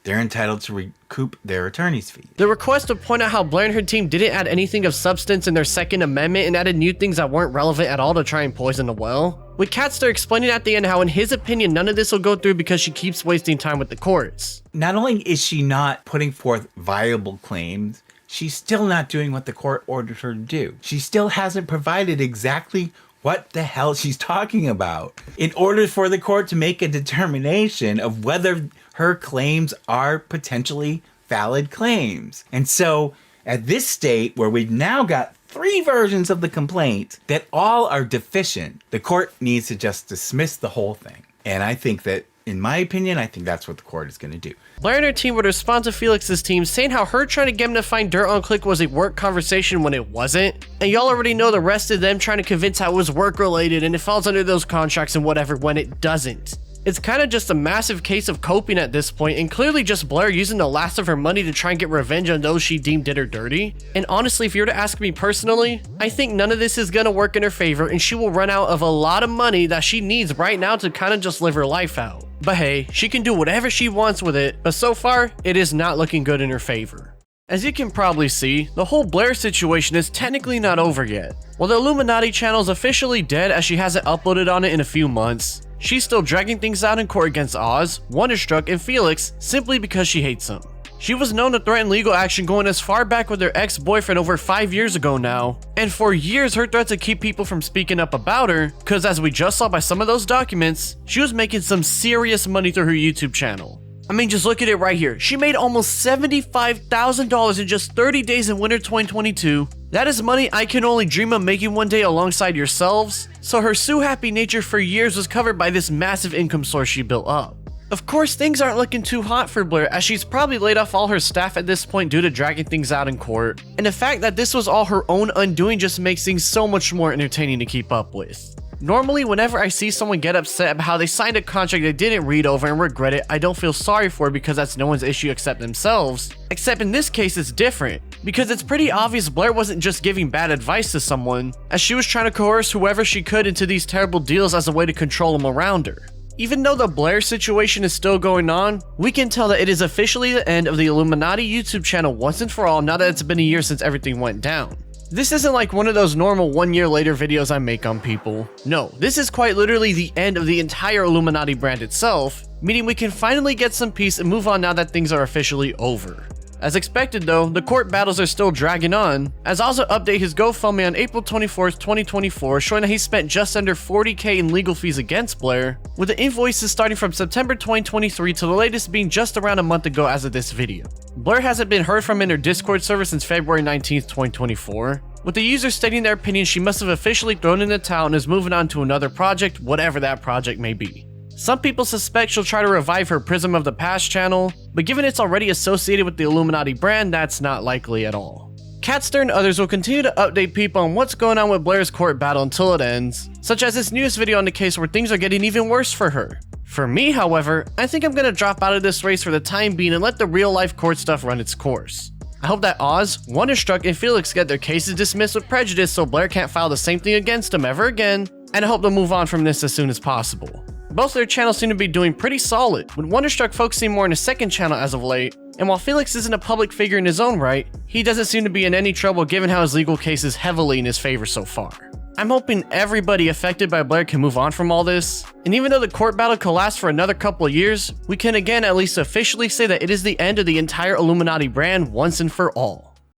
they're entitled to recoup their attorney's fee. The request would point out how Blair and her team didn't add anything of substance in their Second Amendment and added new things that weren't relevant at all to try and poison the well, with Catster explaining at the end how in his opinion none of this will go through because she keeps wasting time with the courts. Not only is she not putting forth viable claims, she's still not doing what the court ordered her to do. She still hasn't provided exactly what the hell she's talking about in order for the court to make a determination of whether her claims are potentially valid claims. And so at this state where we've now got 3 versions of the complaint that all are deficient, the court needs to just dismiss the whole thing. And I think that In my opinion, I think that's what the court is going to do. Blair and her team would respond to Felix's team saying how her trying to get him to find dirt on Click was a work conversation when it wasn't. And y'all already know the rest of them trying to convince how it was work related and it falls under those contracts and whatever when it doesn't. It's kind of just a massive case of coping at this point, and clearly just Blair using the last of her money to try and get revenge on those she deemed did her dirty. And honestly, if you were to ask me personally, I think none of this is gonna work in her favor and she will run out of a lot of money that she needs right now to kind of just live her life out. But hey, she can do whatever she wants with it, but so far, it is not looking good in her favor. As you can probably see, the whole Blair situation is technically not over yet. While the Illuminaughtii channel is officially dead as she hasn't uploaded on it in a few months, she's still dragging things out in court against Oz, Wonderstruck, and Felix simply because she hates them. She was known to threaten legal action going as far back with her ex-boyfriend over 5 years ago now, and for years her threats to keep people from speaking up about her, cause as we just saw by some of those documents, she was making some serious money through her YouTube channel. I mean, just look at it right here. She made almost $75,000 in just 30 days in winter 2022. That is money I can only dream of making one day alongside yourselves. So her sue-happy nature for years was covered by this massive income source she built up. Of course, things aren't looking too hot for Blair as she's probably laid off all her staff at this point due to dragging things out in court. And the fact that this was all her own undoing just makes things so much more entertaining to keep up with. Normally, whenever I see someone get upset about how they signed a contract they didn't read over and regret it, I don't feel sorry for it because that's no one's issue except themselves. Except in this case, it's different, because it's pretty obvious Blair wasn't just giving bad advice to someone, as she was trying to coerce whoever she could into these terrible deals as a way to control them around her. Even though the Blair situation is still going on, we can tell that it is officially the end of the Illuminaughtii YouTube channel once and for all now that it's been a year since everything went down. This isn't like one of those normal 1 year later videos I make on people. No, this is quite literally the end of the entire Illuminaughtii brand itself, meaning we can finally get some peace and move on now that things are officially over. As expected though, the court battles are still dragging on, as Oz updated his GoFundMe on April 24th, 2024, showing that he spent just under $40,000 in legal fees against Blair, with the invoices starting from September 2023 to the latest being just around a month ago as of this video. Blair hasn't been heard from in her Discord server since February 19th, 2024, with the users stating their opinion she must have officially thrown in the towel and is moving on to another project, whatever that project may be. Some people suspect she'll try to revive her Prism of the Past channel, but given it's already associated with the Illuminaughtii brand, that's not likely at all. Catster and others will continue to update people on what's going on with Blair's court battle until it ends, such as this newest video on the case where things are getting even worse for her. For me, however, I think I'm gonna drop out of this race for the time being and let the real life court stuff run its course. I hope that Oz, Wonderstruck, and Felix get their cases dismissed with prejudice so Blair can't file the same thing against them ever again, and I hope they'll move on from this as soon as possible. Both their channels seem to be doing pretty solid, with Wonderstruck focusing more on his second channel as of late, and while Felix isn't a public figure in his own right, he doesn't seem to be in any trouble given how his legal case is heavily in his favor so far. I'm hoping everybody affected by Blair can move on from all this, and even though the court battle could last for another couple of years, we can again at least officially say that it is the end of the entire Illuminaughtii brand once and for all.